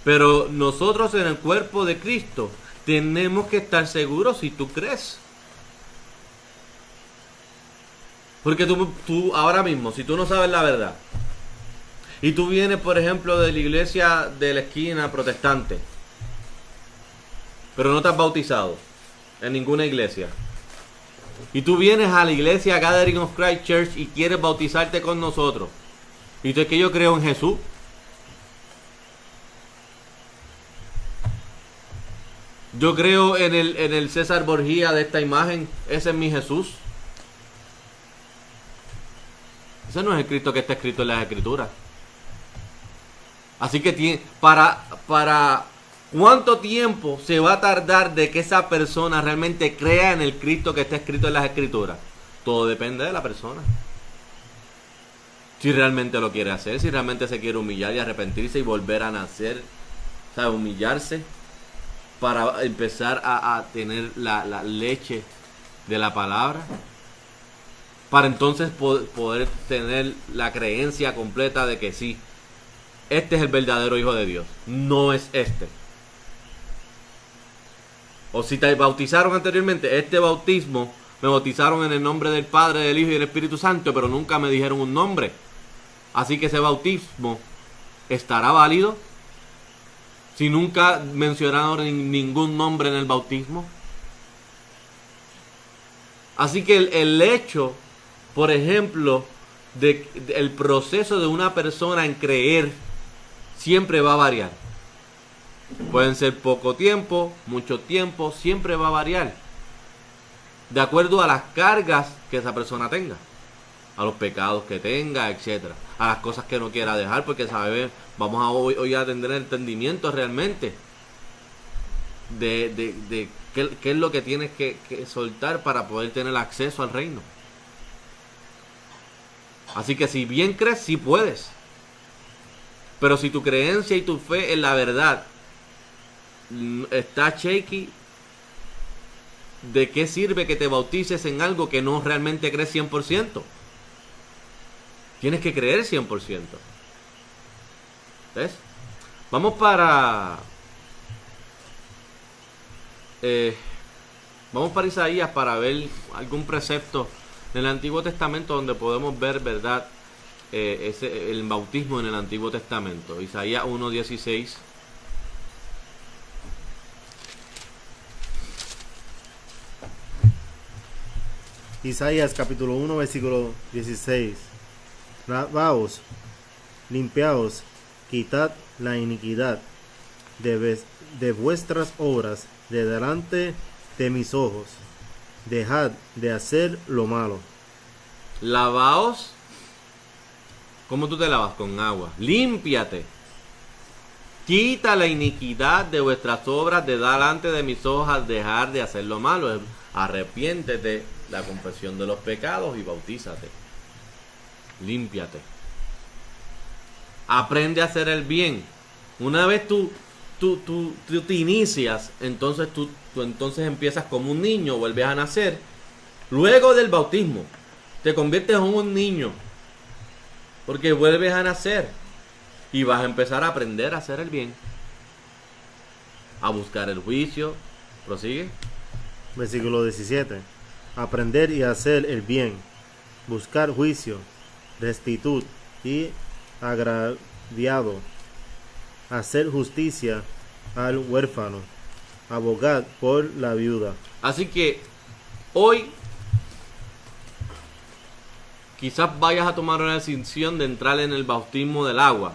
Pero nosotros en el cuerpo de Cristo tenemos que estar seguros si tú crees. Porque tú ahora mismo, si tú no sabes la verdad, y tú vienes, por ejemplo, de la iglesia de la esquina protestante, pero no te has bautizado en ninguna iglesia, y tú vienes a la iglesia Gathering of Christ Church y quieres bautizarte con nosotros, y tú es que yo creo en Jesús, yo creo en el César Borgia de esta imagen, ese es mi Jesús. Ese no es el Cristo que está escrito en las Escrituras. Así que para ¿cuánto tiempo se va a tardar de que esa persona realmente crea en el Cristo que está escrito en las Escrituras? Todo depende de la persona. Si realmente lo quiere hacer, si realmente se quiere humillar y arrepentirse y volver a nacer, o sea, humillarse para empezar a tener la leche de la palabra, para entonces poder tener la creencia completa de que sí, este es el verdadero Hijo de Dios, no es este. O si te bautizaron anteriormente, este bautismo, me bautizaron en el nombre del Padre, del Hijo y del Espíritu Santo, pero nunca me dijeron un nombre. Así que ese bautismo estará válido si nunca mencionaron ningún nombre en el bautismo. Así que el hecho, por ejemplo, el proceso de una persona en creer siempre va a variar. Pueden ser poco tiempo, mucho tiempo, siempre va a variar. De acuerdo a las cargas que esa persona tenga, a los pecados que tenga, etcétera, a las cosas que no quiera dejar, porque vamos a hoy a tener entendimiento realmente de qué es lo que tienes que soltar para poder tener acceso al reino. Así que si bien crees, sí puedes. Pero si tu creencia y tu fe en la verdad está shaky, ¿de qué sirve que te bautices en algo que no realmente crees 100%? Tienes que creer 100%. ¿Ves? Vamos para Isaías para ver algún precepto en el Antiguo Testamento donde podemos ver, ¿verdad? El bautismo en el Antiguo Testamento. Isaías 1:16. Isaías capítulo 1 versículo 16. Lavaos, limpiaos, quitad la iniquidad de vuestras obras de delante de mis ojos. Dejad de hacer lo malo. Lavaos. ¿Cómo tú te lavas? Con agua. Límpiate. Quita la iniquidad de vuestras obras de delante de mis ojos. Dejar de hacer lo malo. Arrepiéntete, la confesión de los pecados y bautízate. Límpiate. Aprende a hacer el bien. Una vez tú te inicias, entonces tú entonces empiezas como un niño, vuelves a nacer. Luego del bautismo, te conviertes en un niño, porque vuelves a nacer y vas a empezar a aprender a hacer el bien, a buscar el juicio. Prosigue. Versículo 17. Aprender y hacer el bien, buscar juicio, rectitud y agraviado, hacer justicia al huérfano, abogad por la viuda. Así que hoy quizás vayas a tomar una decisión de entrar en el bautismo del agua,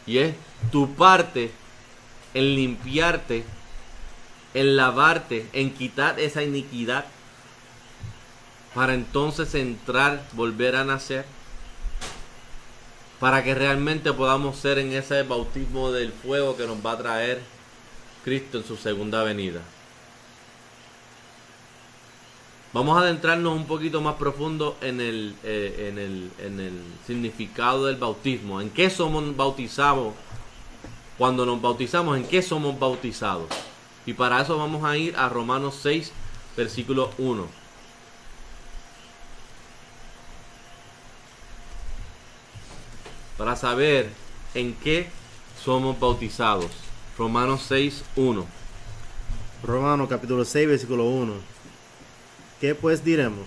Y es tu parte en limpiarte, en lavarte, en quitar esa iniquidad, para entonces entrar, volver a nacer, para que realmente podamos ser en ese bautismo del fuego que nos va a traer Cristo en su segunda venida. Vamos a adentrarnos un poquito más profundo en el significado del bautismo. ¿En qué somos bautizados? Cuando nos bautizamos, ¿en qué somos bautizados? Y para eso vamos a ir a Romanos 6, versículo 1. Para saber en qué somos bautizados. Romanos 6, 1. Romanos capítulo 6, versículo 1. ¿Qué pues diremos?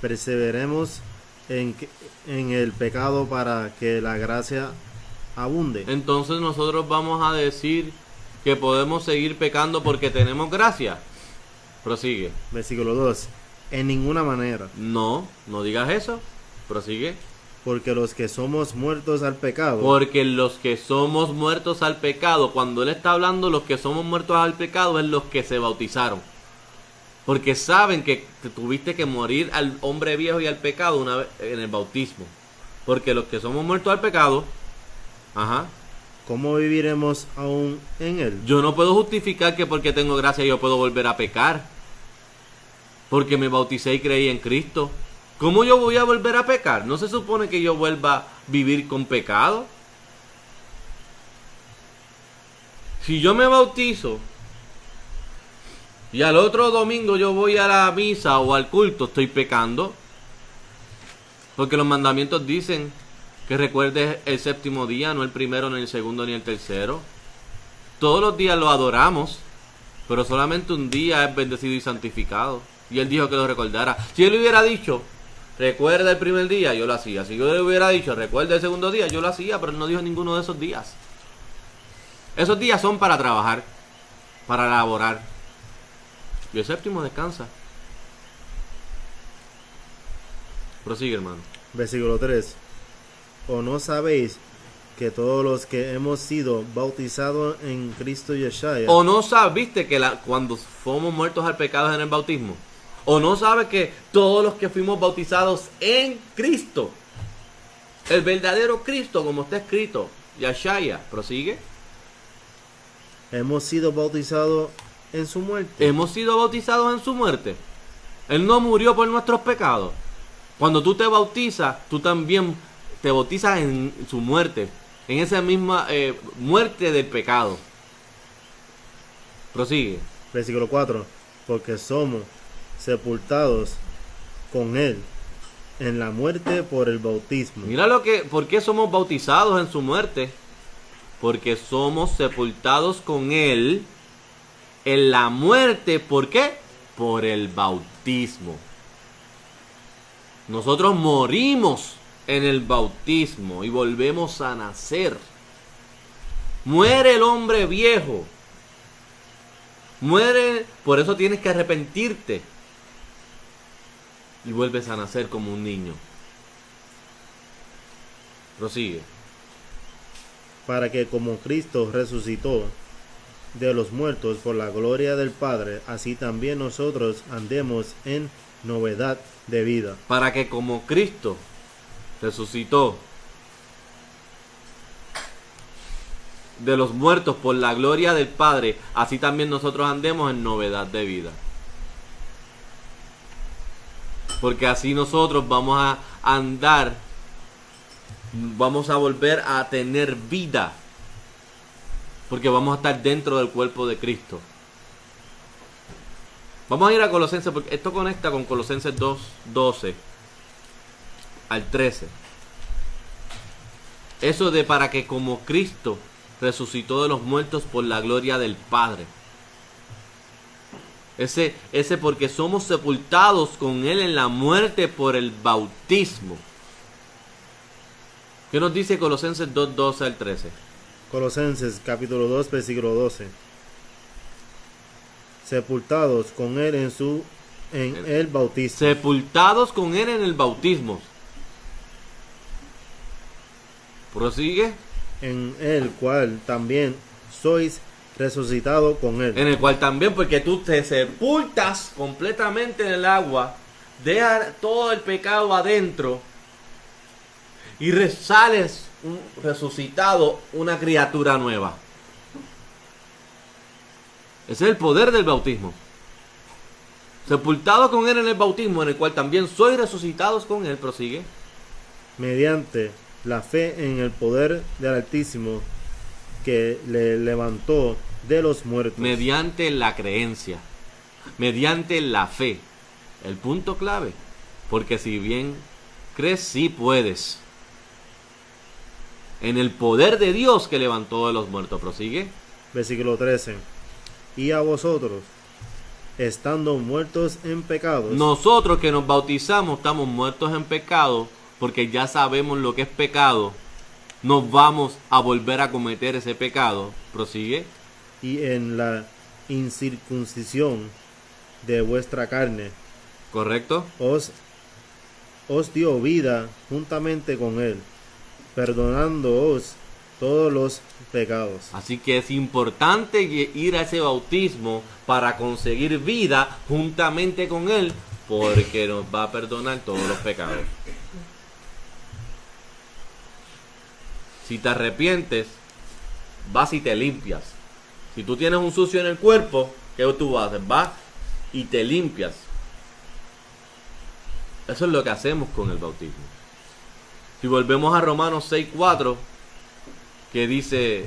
¿Perseveremos en el pecado para que la gracia abunde? Entonces nosotros vamos a decir que podemos seguir pecando porque tenemos gracia. Prosigue. Versículo 2. En ninguna manera, No digas eso. Prosigue. porque los que somos muertos al pecado, Porque los que somos muertos al pecado, cuando él está hablando, los que somos muertos al pecado es los que se bautizaron. Porque saben que tuviste que morir al hombre viejo y al pecado una vez en el bautismo. Porque los que somos muertos al pecado, ¿cómo viviremos aún en él? yo no puedo justificar que porque tengo gracia yo puedo volver a pecar. Porque me bauticé y creí en Cristo. ¿Cómo yo voy a volver a pecar? ¿No se supone que yo vuelva a vivir con pecado? Si yo me bautizo y al otro domingo yo voy a la misa o al culto, estoy pecando. Porque los mandamientos dicen que recuerdes el séptimo día, no el primero, ni el segundo, ni el tercero. Todos los días lo adoramos, pero solamente un día es bendecido y santificado. Y él dijo que lo recordara. Si él hubiera dicho, recuerda el primer día, yo lo hacía. Si yo le hubiera dicho, recuerda el segundo día, yo lo hacía, pero él no dijo ninguno de esos días. Esos días son para trabajar, para laborar. Y el séptimo descansa. Prosigue, hermano. Versículo 3. ¿O no sabéis que todos los que hemos sido bautizados en Cristo Yeshua, ¿O no sabes, viste, que cuando fuimos muertos al pecado en el bautismo? ¿O no sabes que todos los que fuimos bautizados en Cristo, el verdadero Cristo, como está escrito, Yeshua, prosigue, hemos sido bautizados en su muerte? hemos sido bautizados en su muerte? Él no murió por nuestros pecados. Cuando tú te bautizas, tú también te bautizas en su muerte, en esa misma muerte del pecado. Prosigue. Versículo 4. Porque somos sepultados con él en la muerte por el bautismo. Mira ¿por qué somos bautizados en su muerte? Porque somos sepultados con él en la muerte. ¿Por qué? Por el bautismo. Nosotros morimos en el bautismo y volvemos a nacer. Muere el hombre viejo. Muere, por eso tienes que arrepentirte. Y vuelves a nacer como un niño. Prosigue. Para que como Cristo resucitó de los muertos por la gloria del Padre, así también nosotros andemos en novedad de vida. Para que como Cristo resucitó de los muertos por la gloria del Padre, así también nosotros andemos en novedad de vida. Porque así nosotros vamos a andar, vamos a volver a tener vida. Porque vamos a estar dentro del cuerpo de Cristo. Vamos a ir a Colosenses, porque esto conecta con Colosenses 2, 12 al 13. Eso de para que como Cristo resucitó de los muertos por la gloria del Padre. Ese porque somos sepultados con Él en la muerte por el bautismo. ¿Qué nos dice Colosenses 2, 12 al 13? Colosenses capítulo 2 versículo 12. Sepultados con él en el bautismo. Sepultados con Él en el bautismo. Prosigue. en el cual también sois resucitado con él. En el cual también, porque tú te sepultas completamente en el agua, dejas todo el pecado adentro y sales resucitado, una criatura nueva. Ese es el poder del bautismo. Sepultado con él en el bautismo, en el cual también sois resucitados con él, prosigue. Mediante la fe en el poder del Altísimo que le levantó de los muertos. Mediante la creencia, mediante la fe. El punto clave, porque si bien crees, sí puedes. En el poder de Dios que levantó de los muertos, prosigue. Versículo 13. Y a vosotros, estando muertos en pecados. Nosotros que nos bautizamos estamos muertos en pecado, porque ya sabemos lo que es pecado. Nos vamos a volver a cometer ese pecado. Prosigue. Y en la incircuncisión de vuestra carne, ¿Correcto? os dio vida juntamente con él, perdonándoos todos los pecados. Así que es importante ir a ese bautismo para conseguir vida juntamente con él, porque nos va a perdonar todos los pecados. Si te arrepientes, vas y te limpias. Si tú tienes un sucio en el cuerpo, ¿qué tú haces? Vas y te limpias. Eso es lo que hacemos con el bautismo. Si volvemos a Romanos 6:4, que dice,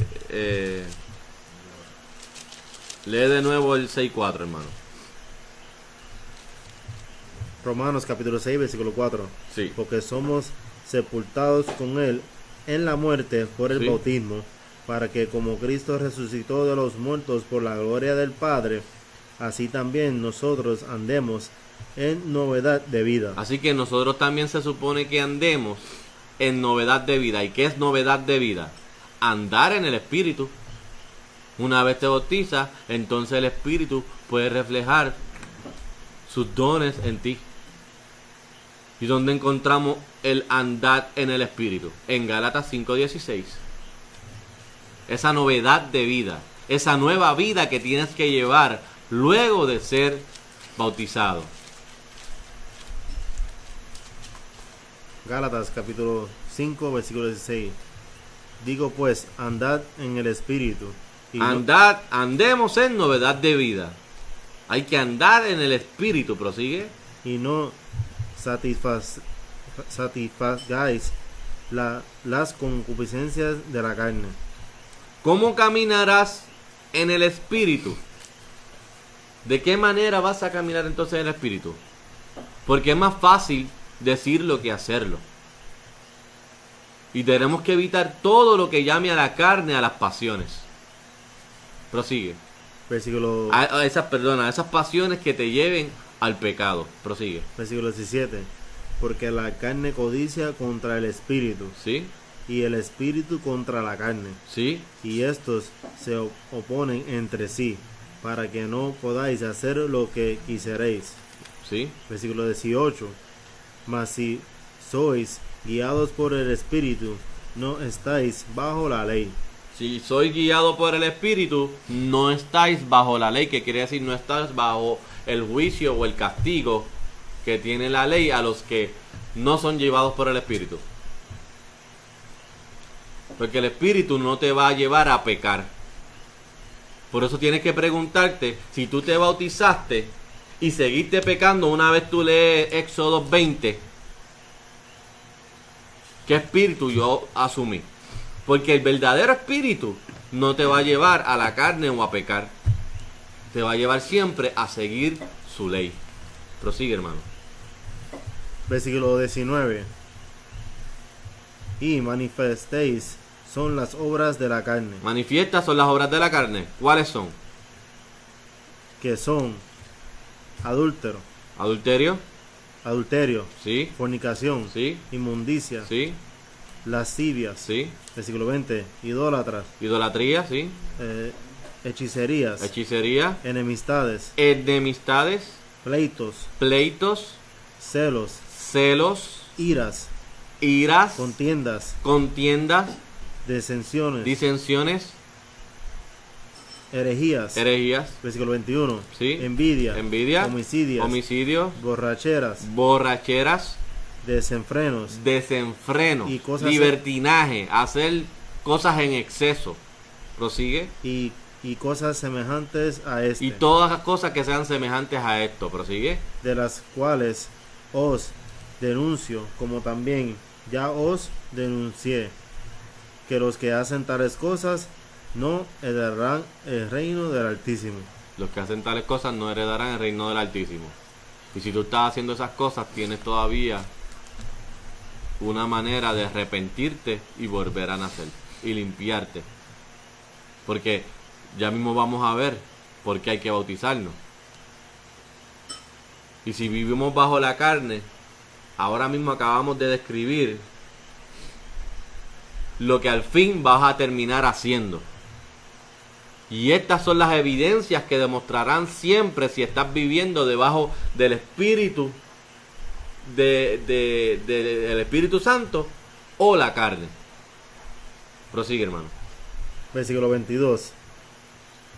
lee de nuevo el 6:4, hermano. Romanos capítulo 6, versículo 4. Sí. Porque somos sepultados con él en la muerte por el Sí. bautismo, para que como Cristo resucitó de los muertos por la gloria del Padre, así también nosotros andemos en novedad de vida. Así que nosotros también se supone que andemos en novedad de vida. ¿Y qué es novedad de vida? Andar en el Espíritu. Una vez te bautizas, entonces el Espíritu puede reflejar sus dones en ti. ¿Y dónde encontramos el andar en el Espíritu? En Gálatas 5:16. Esa novedad de vida, esa nueva vida que tienes que llevar luego de ser bautizado. Gálatas capítulo 5, versículo 16. Digo pues, andad en el Espíritu. Y Andemos en novedad de vida. Hay que andar en el Espíritu, prosigue. y no satisfagáis las concupiscencias de la carne. ¿Cómo caminarás en el Espíritu? ¿De qué manera vas a caminar entonces en el Espíritu? Porque es más fácil decirlo que hacerlo. Y tenemos que evitar todo lo que llame a la carne, a las pasiones. Prosigue. Versículo, A esas pasiones que te lleven al pecado. Prosigue. versículo 17. Porque la carne codicia contra el Espíritu, ¿Sí? y el Espíritu contra la carne. ¿Sí? Y estos se oponen entre sí, para que no podáis hacer lo que quisierais. ¿Sí? Versículo 18. Mas si sois guiados por el Espíritu, no estáis bajo la ley. Si sois guiado por el Espíritu, no estáis bajo la ley, que quiere decir no estás bajo el juicio o el castigo que tiene la ley a los que no son llevados por el Espíritu. Porque el Espíritu no te va a llevar a pecar. Por eso tienes que preguntarte, si tú te bautizaste y seguiste pecando, una vez tú lees Éxodo 20, ¿qué espíritu yo asumí? Porque el verdadero espíritu no te va a llevar a la carne o a pecar. Te va a llevar siempre a seguir su ley. Prosigue, hermano. Versículo 19. Y manifestéis son las obras de la carne, Manifiestas son las obras de la carne. ¿Cuáles son? que son adúltero, adulterio, Sí, fornicación, sí, inmundicia, sí, lascivias. sí. Versículo 20. Idólatras, Idolatría, sí. hechicerías, Hechicería, enemistades, enemistades, pleitos, pleitos, celos, celos, iras, iras, contiendas, contiendas, disensiones, herejías, versículo 21, ¿sí? envidia, homicidios, borracheras, desenfrenos, y cosas, libertinaje, hacer cosas en exceso. Prosigue. y cosas semejantes a este, Y todas las cosas que sean semejantes a esto. Prosigue. de las cuales os denuncio, como también ya os denuncié, que los que hacen tales cosas no heredarán el reino del Altísimo. Los que hacen tales cosas no heredarán el reino del Altísimo. Y si tú estás haciendo esas cosas, tienes todavía una manera de arrepentirte y volver a nacer y limpiarte. Porque ya mismo vamos a ver por qué hay que bautizarnos. Y si vivimos bajo la carne, ahora mismo acabamos de describir lo que al fin vas a terminar haciendo. Y estas son las evidencias que demostrarán siempre si estás viviendo debajo del Espíritu del Espíritu Santo o la carne. Prosigue, hermano. Versículo 22.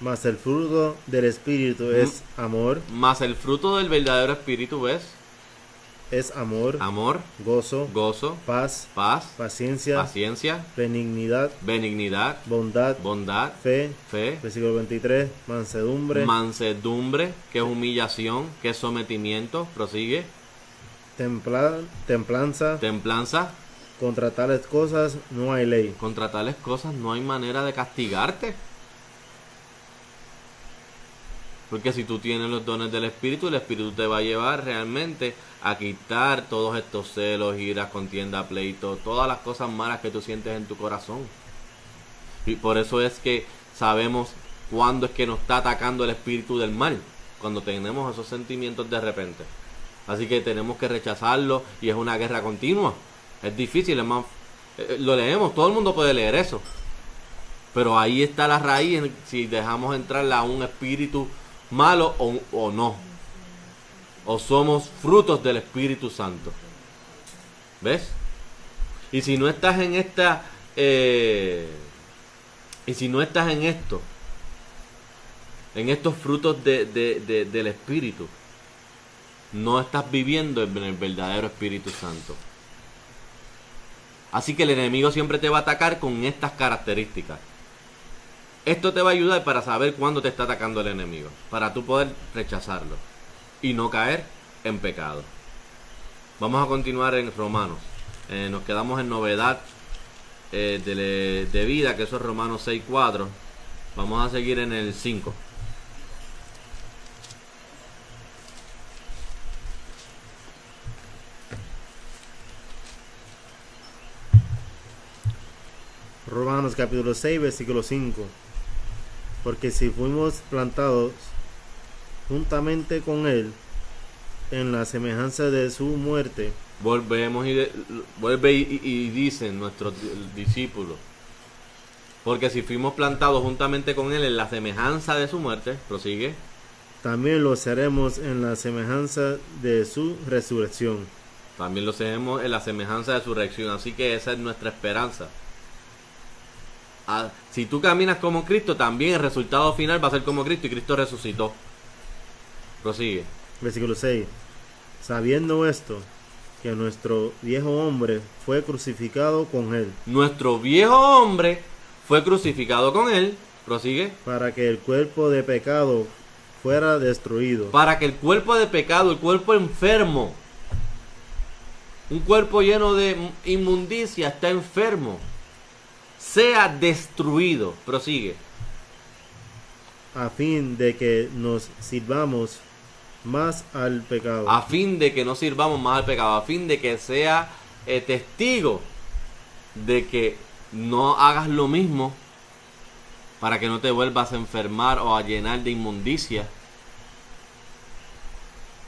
Mas el fruto del Espíritu es amor. Mas el fruto del verdadero Espíritu es amor, gozo, paz, paciencia, benignidad, bondad, fe. Versículo 23, mansedumbre, que es humillación, que es sometimiento. Prosigue. Templanza. Contra tales cosas no hay ley. Contra tales cosas no hay manera de castigarte. Porque si tú tienes los dones del Espíritu, el Espíritu te va a llevar realmente a quitar todos estos celos, iras, contienda, pleito, todas las cosas malas que tú sientes en tu corazón. Y por eso es que sabemos cuándo es que nos está atacando el espíritu del mal, cuando tenemos esos sentimientos de repente. Así que tenemos que rechazarlo y es una guerra continua. Es difícil, hermano. Lo leemos, todo el mundo puede leer eso. Pero ahí está la raíz, si dejamos entrar a un espíritu malo o no. O somos frutos del Espíritu Santo. ¿Ves? Y si no estás en esta... y si no estás en esto, en estos frutos del Espíritu, no estás viviendo en el verdadero Espíritu Santo. Así que el enemigo siempre te va a atacar con estas características. Esto te va a ayudar para saber cuándo te está atacando el enemigo, para tú poder rechazarlo y no caer en pecado. Vamos a continuar en Romanos. Nos quedamos en novedad de vida, que eso es Romanos 6:4. Vamos a seguir en el 5. Romanos capítulo 6, versículo 5. Porque si fuimos plantados juntamente con él en la semejanza de su muerte, vuelve y dicen nuestros discípulos, porque si fuimos plantados juntamente con él en la semejanza de su muerte, prosigue, también lo seremos en la semejanza de su resurrección. También lo seremos en la semejanza de su resurrección. Así que esa es nuestra esperanza. Si tú caminas como Cristo, también el resultado final va a ser como Cristo, y Cristo resucitó. Prosigue. Versículo 6. Sabiendo esto, que nuestro viejo hombre fue crucificado con él. Nuestro viejo hombre fue crucificado con él. Prosigue. Para que el cuerpo de pecado fuera destruido. Para que el cuerpo de pecado, el cuerpo enfermo, un cuerpo lleno de inmundicia, está enfermo, sea destruido. Prosigue. A fin de que nos sirvamos más al pecado. A fin de que no sirvamos más al pecado. A fin de que sea testigo de que no hagas lo mismo, para que no te vuelvas a enfermar o a llenar de inmundicia.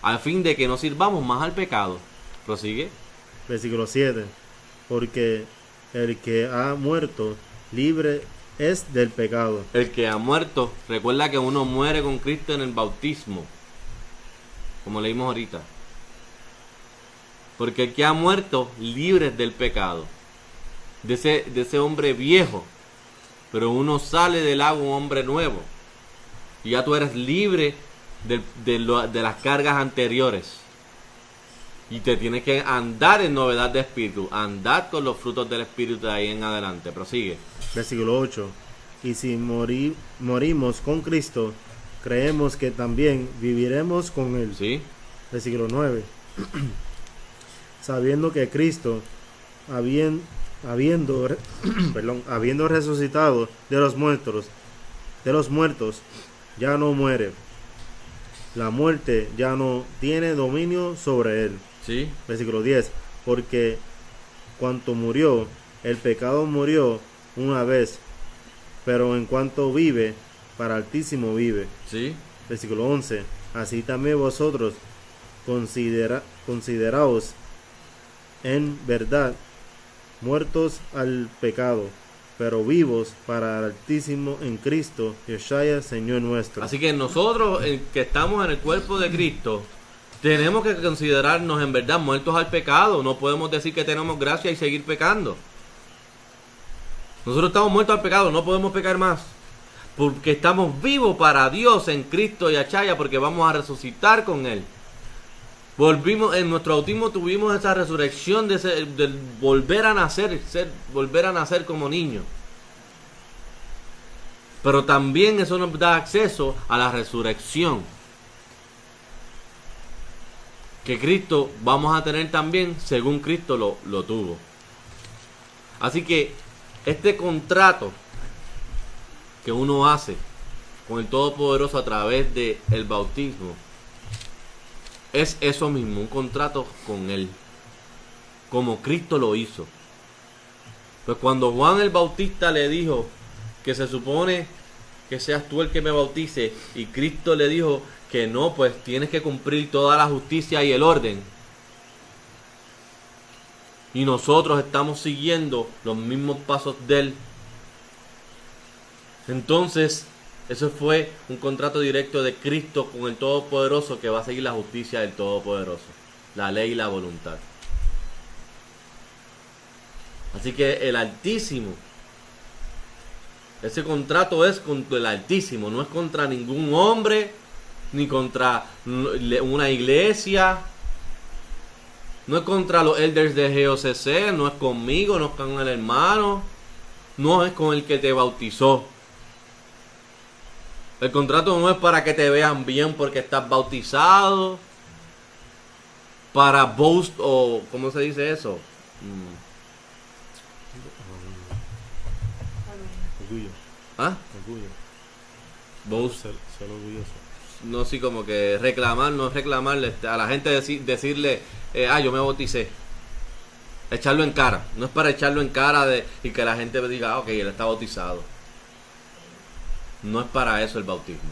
A fin de que no sirvamos más al pecado. Prosigue. Versículo 7. Porque el que ha muerto libre es del pecado. El que ha muerto, recuerda que uno muere con Cristo en el bautismo, como leímos ahorita. Porque el que ha muerto libre es del pecado. de ese hombre viejo, pero uno sale del agua un hombre nuevo. Y ya tú eres libre de las cargas anteriores. Y te tienes que andar en novedad de espíritu, andar con los frutos del espíritu de ahí en adelante. Prosigue. Versículo 8. Y si morimos con Cristo, creemos que también viviremos con Él. ¿Sí? Versículo 9. Sabiendo que Cristo, habiendo resucitado de los muertos, ya no muere. La muerte ya no tiene dominio sobre él. ¿Sí? Versículo 10. Porque cuanto murió, el pecado murió una vez, pero en cuanto vive, para Altísimo vive. ¿Sí? Versículo 11. Así también vosotros consideraos en verdad muertos al pecado, pero vivos para el Altísimo en Cristo Yeshua, Señor nuestro. Así que nosotros que estamos en el cuerpo de Cristo, tenemos que considerarnos en verdad muertos al pecado. No podemos decir que tenemos gracia y seguir pecando. Nosotros estamos muertos al pecado, no podemos pecar más. Porque estamos vivos para Dios en Cristo y Achaya, porque vamos a resucitar con Él. Volvimos, en nuestro bautismo tuvimos esa resurrección de volver a nacer, volver a nacer como niños. Pero también eso nos da acceso a la resurrección que Cristo vamos a tener también según Cristo lo tuvo. Así que este contrato que uno hace con el Todopoderoso a través del bautismo es eso mismo, un contrato con Él, como Cristo lo hizo. Pues cuando Juan el Bautista le dijo que se supone que seas tú el que me bautice, y Cristo le dijo que no, pues tienes que cumplir toda la justicia y el orden, y nosotros estamos siguiendo los mismos pasos de Él, entonces eso fue un contrato directo de Cristo con el Todopoderoso, que va a seguir la justicia del Todopoderoso, la ley y la voluntad. Así que el Altísimo, ese contrato es contra el Altísimo, no es contra ningún hombre, ni contra una iglesia, no es contra los elders de GOCC, no es conmigo, no es con el hermano, no es con el que te bautizó. El contrato no es para que te vean bien porque estás bautizado, para boast, o ¿cómo se dice eso? Orgullo. ¿Ah? Orgullo. Boast. Ser orgulloso. No, sí, como que reclamar, no es reclamarle a la gente, decirle, yo me bauticé. Echarlo en cara. No es para echarlo en cara y que la gente diga, ok, él está bautizado. No es para eso el bautismo.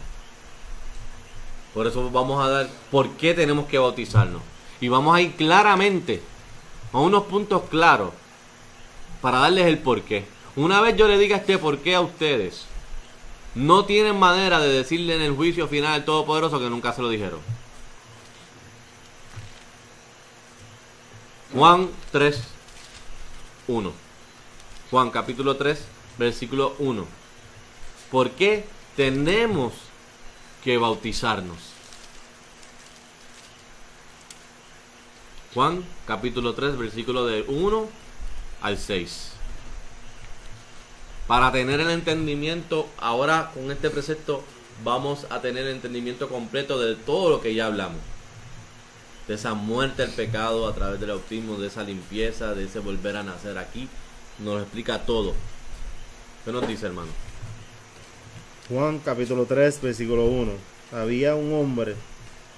Por eso vamos a dar por qué tenemos que bautizarnos. Y vamos a ir claramente a unos puntos claros para darles el por qué. Una vez yo le diga este por qué a ustedes, no tienen manera de decirle en el juicio final al Todopoderoso que nunca se lo dijeron. Juan 3, 1. Juan capítulo 3, versículo 1. ¿Por qué tenemos que bautizarnos? Juan capítulo 3, versículo del 1 al 6. Para tener el entendimiento, ahora con este precepto vamos a tener el entendimiento completo de todo lo que ya hablamos. De esa muerte al pecado a través del bautismo, de esa limpieza, de ese volver a nacer aquí. Nos explica todo. ¿Qué nos dice, hermano? Juan capítulo 3, versículo 1. Había un hombre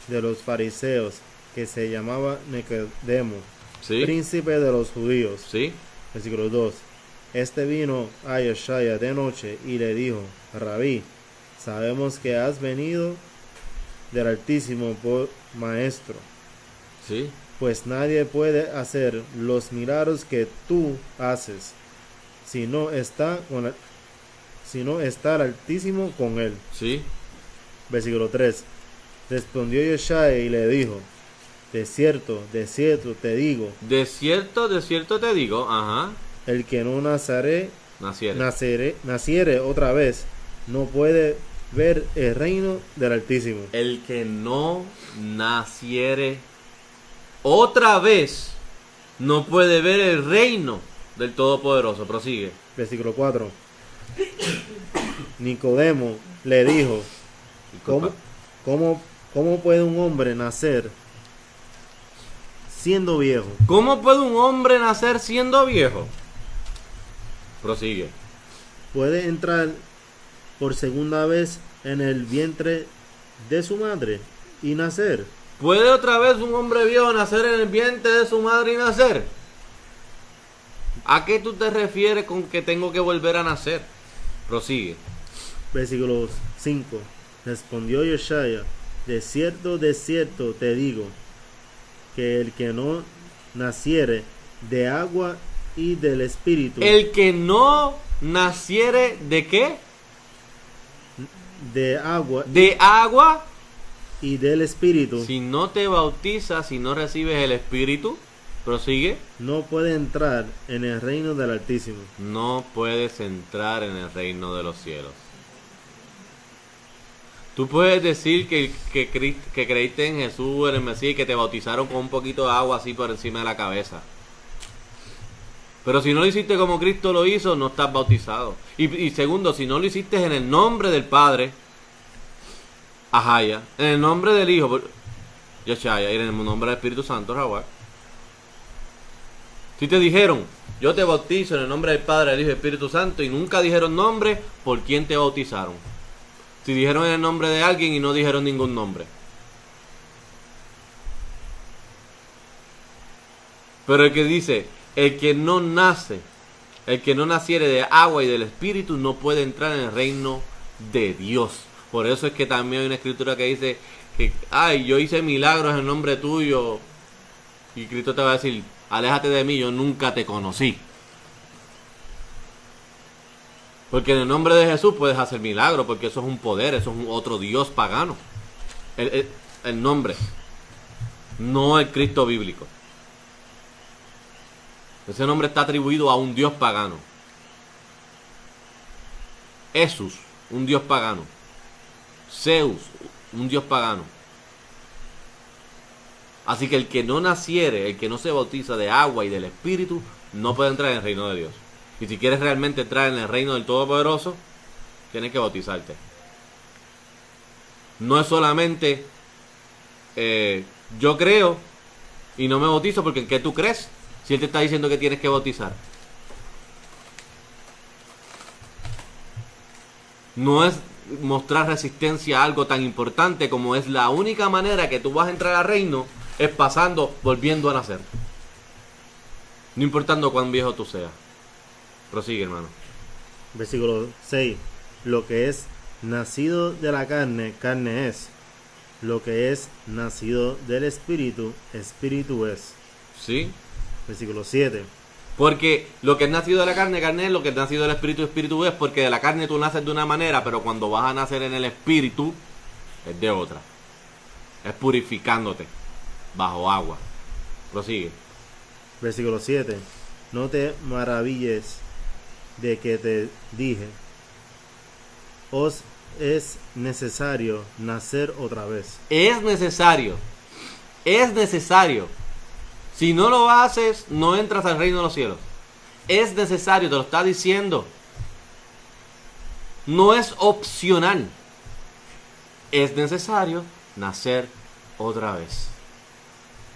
de los fariseos que se llamaba Nicodemo, ¿Sí? príncipe de los judíos. ¿Sí? Versículo 2. Este vino a Yeshua de noche y le dijo, Rabí, sabemos que has venido del Altísimo por maestro, ¿Sí? pues nadie puede hacer los milagros que tú haces si no está el Altísimo con él. ¿Sí? Versículo 3. Respondió Yeshua y le dijo, de cierto te digo, De cierto te digo, ajá, el que no Naciere. naciere otra vez, no puede ver el reino del Altísimo. El que no naciere otra vez no puede ver el reino del Todopoderoso. Prosigue. Versículo 4. Nicodemo le dijo, Disculpa. ¿cómo puede un hombre nacer siendo viejo? ¿Cómo puede un hombre nacer siendo viejo? Prosigue. ¿Puede entrar por segunda vez en el vientre de su madre y nacer? ¿Puede otra vez un hombre viejo nacer en el vientre de su madre y nacer? ¿A qué tú te refieres con que tengo que volver a nacer? Prosigue. Versículo 5. Respondió Yeshaya, de cierto te digo, que el que no naciere de agua y del Espíritu, El que no naciere de qué? de agua De agua. y del Espíritu, Si no te bautizas, si no recibes el Espíritu, prosigue, no puede entrar en el reino del Altísimo. no puedes entrar en el reino de los cielos. Tú puedes decir que creíste en Jesús, en el Mesías, y que te bautizaron con un poquito de agua así por encima de la cabeza. Pero si no lo hiciste como Cristo lo hizo, no estás bautizado. Y segundo, si no lo hiciste en el nombre del Padre, Ahaya, en el nombre del Hijo, Yeshaya, y en el nombre del Espíritu Santo, Rawak. Si te dijeron, yo te bautizo en el nombre del Padre, del Hijo y del Espíritu Santo, y nunca dijeron nombre, ¿por quién te bautizaron? Si dijeron en el nombre de alguien y no dijeron ningún nombre. Pero el que dice, el que no naciere de agua y del Espíritu, no puede entrar en el reino de Dios. Por eso es que también hay una escritura que dice que, ay, yo hice milagros en nombre tuyo. Y Cristo te va a decir, aléjate de mí, yo nunca te conocí. Porque en el nombre de Jesús puedes hacer milagros, porque eso es un poder, eso es un otro Dios pagano. El nombre, no el Cristo bíblico. Ese nombre está atribuido a un Dios pagano. Jesús, un Dios pagano. Zeus, un Dios pagano. Así que el que no naciere, el que no se bautiza de agua y del Espíritu, no puede entrar en el reino de Dios. Y si quieres realmente entrar en el reino del Todopoderoso, tienes que bautizarte. No es solamente yo creo y no me bautizo porque ¿en qué tú crees? Si Él te está diciendo que tienes que bautizar. No es mostrar resistencia a algo tan importante como es la única manera que tú vas a entrar al reino, es pasando, volviendo a nacer. No importando cuán viejo tú seas. Prosigue, hermano. Versículo 6. Lo que es nacido de la carne, carne es. Lo que es nacido del Espíritu, Espíritu es. ¿Sí? Versículo 7. Porque lo que es nacido de la carne, carne es. Lo que es nacido del Espíritu, Espíritu es. Porque de la carne tú naces de una manera, pero cuando vas a nacer en el Espíritu, es de otra. Es purificándote bajo agua. Prosigue. Versículo 7. No te maravilles de que te dije, os es necesario nacer otra vez. Es necesario. Es necesario. Si no lo haces, no entras al reino de los cielos. Es necesario, te lo está diciendo. No es opcional. Es necesario nacer otra vez.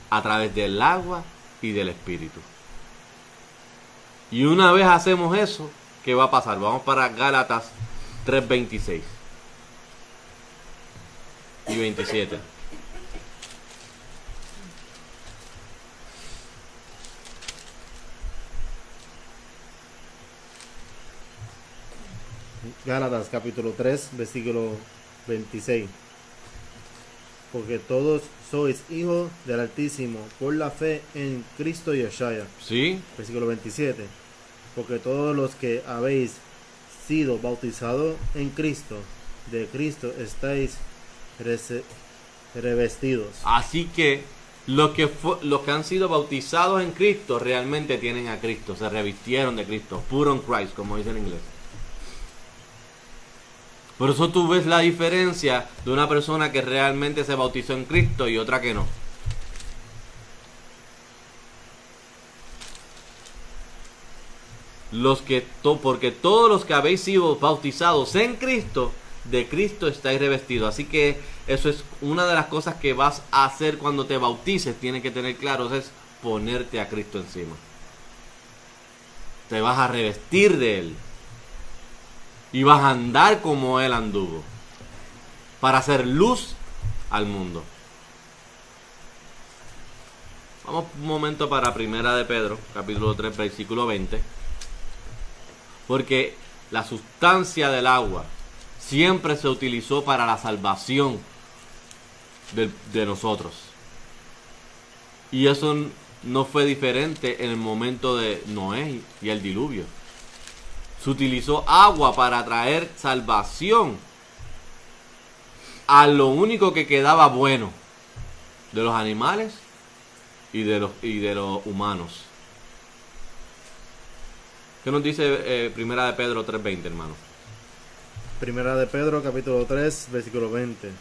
A través del agua y del Espíritu. Y una vez hacemos eso, ¿qué va a pasar? Vamos para Gálatas 3:26 y 27. Gálatas capítulo 3, versículo 26. Porque todos sois hijos del Altísimo por la fe en Cristo Yeshaya. ¿Sí? Versículo 27. Porque todos los que habéis sido bautizados en Cristo, de Cristo estáis revestidos. Así que Los que han sido bautizados en Cristo realmente tienen a Cristo, se revistieron de Cristo, put on Christ, como dice en inglés. Por eso tú ves la diferencia de una persona que realmente se bautizó en Cristo y otra que no. Porque todos los que habéis sido bautizados en Cristo, de Cristo estáis revestidos. Así que eso es una de las cosas que vas a hacer cuando te bautices. Tienes que tener claro, es ponerte a Cristo encima. Te vas a revestir de Él. Y vas a andar como Él anduvo. Para hacer luz al mundo. Vamos un momento para Primera de Pedro, capítulo 3, versículo 20. Porque la sustancia del agua siempre se utilizó para la salvación de nosotros. Y eso no fue diferente en el momento de Noé y el diluvio. Se utilizó agua para traer salvación a lo único que quedaba bueno de los animales y de los humanos. ¿Qué nos dice Primera de Pedro 3:20, hermano? Primera de Pedro, capítulo 3, versículo 20.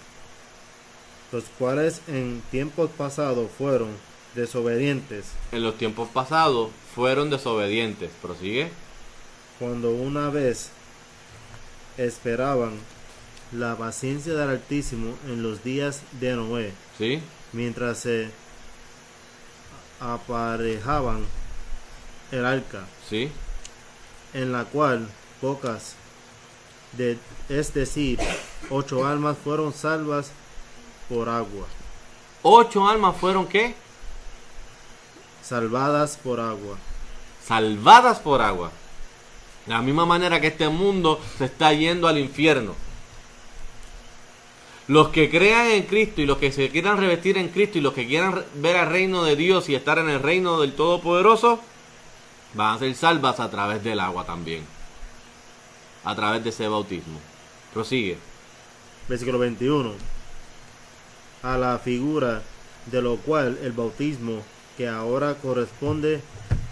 Los cuales en tiempos pasados fueron desobedientes, En los tiempos pasados fueron desobedientes. Prosigue. cuando una vez esperaban la paciencia del Altísimo en los días de Noé, ¿Sí? mientras se aparejaban el arca, ¿Sí? en la cual pocas, es decir, 8 almas fueron salvas por agua. 8 almas fueron ¿qué? Salvadas por agua. Salvadas por agua. De la misma manera que este mundo se está yendo al infierno. Los que crean en Cristo y los que se quieran revestir en Cristo y los que quieran ver el reino de Dios y estar en el reino del Todopoderoso, van a ser salvas a través del agua también. A través de ese bautismo. Prosigue. Versículo 21. A la figura de lo cual el bautismo que ahora corresponde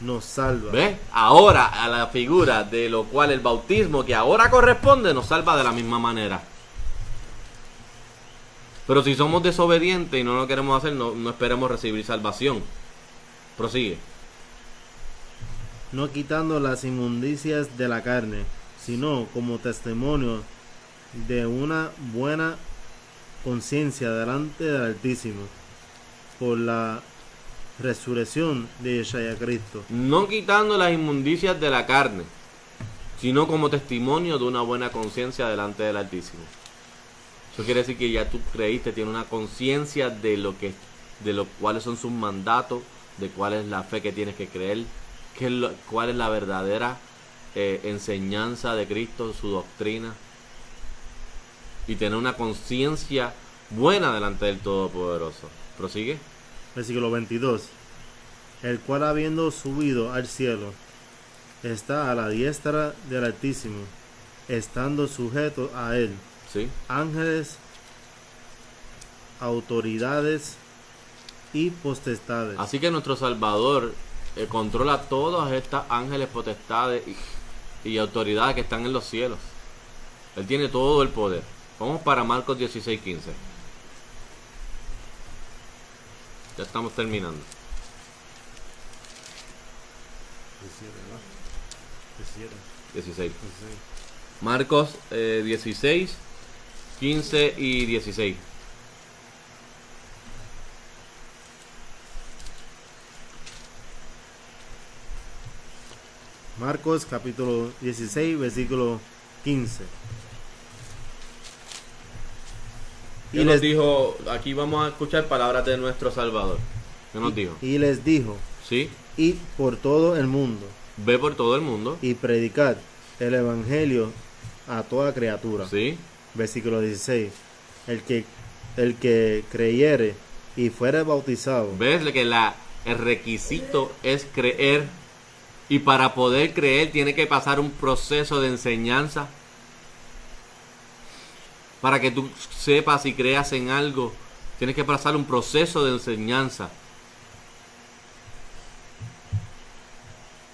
nos salva. ¿Ves? Ahora a la figura de lo cual el bautismo que ahora corresponde nos salva de la misma manera. Pero si somos desobedientes y no lo queremos hacer, no esperemos recibir salvación. Prosigue. No quitando las inmundicias de la carne, sino como testimonio de una buena conciencia delante del Altísimo, por la resurrección de Yeshua Cristo. No quitando las inmundicias de la carne, sino como testimonio de una buena conciencia delante del Altísimo. Eso quiere decir que ya tú creíste, tienes una conciencia de cuáles son sus mandatos, de cuál es la fe que tienes que creer, cuál es la verdadera enseñanza de Cristo, su doctrina, y tener una conciencia buena delante del Todopoderoso. Prosigue. Versículo 22. El cual habiendo subido al cielo, está a la diestra del Altísimo, estando sujeto a él ¿Sí? ángeles, autoridades y potestades. Así que nuestro Salvador controla todas estas ángeles, potestades y autoridades que están en los cielos. Él tiene todo el poder. Vamos para Marcos 16:15. Ya estamos terminando. 16. Marcos 16, 15 y 16. Marcos capítulo 16, versículo 15. Y les dijo, aquí vamos a escuchar palabras de nuestro Salvador. ¿Qué nos dijo? Y les dijo, ¿Sí? id por todo el mundo Ve por todo el mundo. y predicad el evangelio a toda criatura. ¿Sí? Versículo 16. El que creyere y fuere bautizado ¿Ves que el requisito es creer? Y para poder creer tiene que pasar un proceso de enseñanza. Para que tú sepas y creas en algo, tienes que pasar un proceso de enseñanza.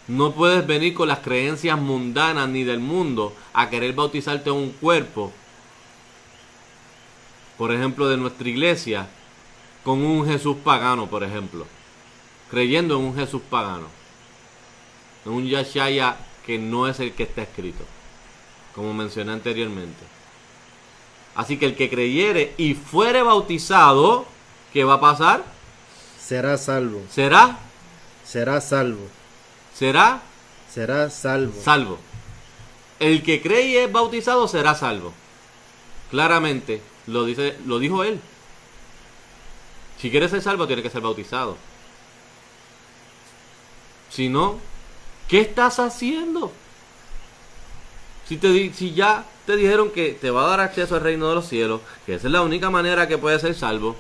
No puedes venir con las creencias mundanas ni del mundo a querer bautizarte en un cuerpo, por ejemplo, de nuestra iglesia, con un Jesús pagano, por ejemplo, creyendo en un Jesús pagano, en un Yahshua que no es el que está escrito, como mencioné anteriormente. Así que el que creyere y fuere bautizado, ¿qué va a pasar? Será salvo. Será salvo. Será salvo. salvo. El que cree y es bautizado será salvo. Claramente lo dijo él. Si quieres ser salvo, tienes que ser bautizado. Si no, ¿qué estás haciendo? Si ya te dijeron que te va a dar acceso al reino de los cielos, que esa es la única manera que puedes ser salvo,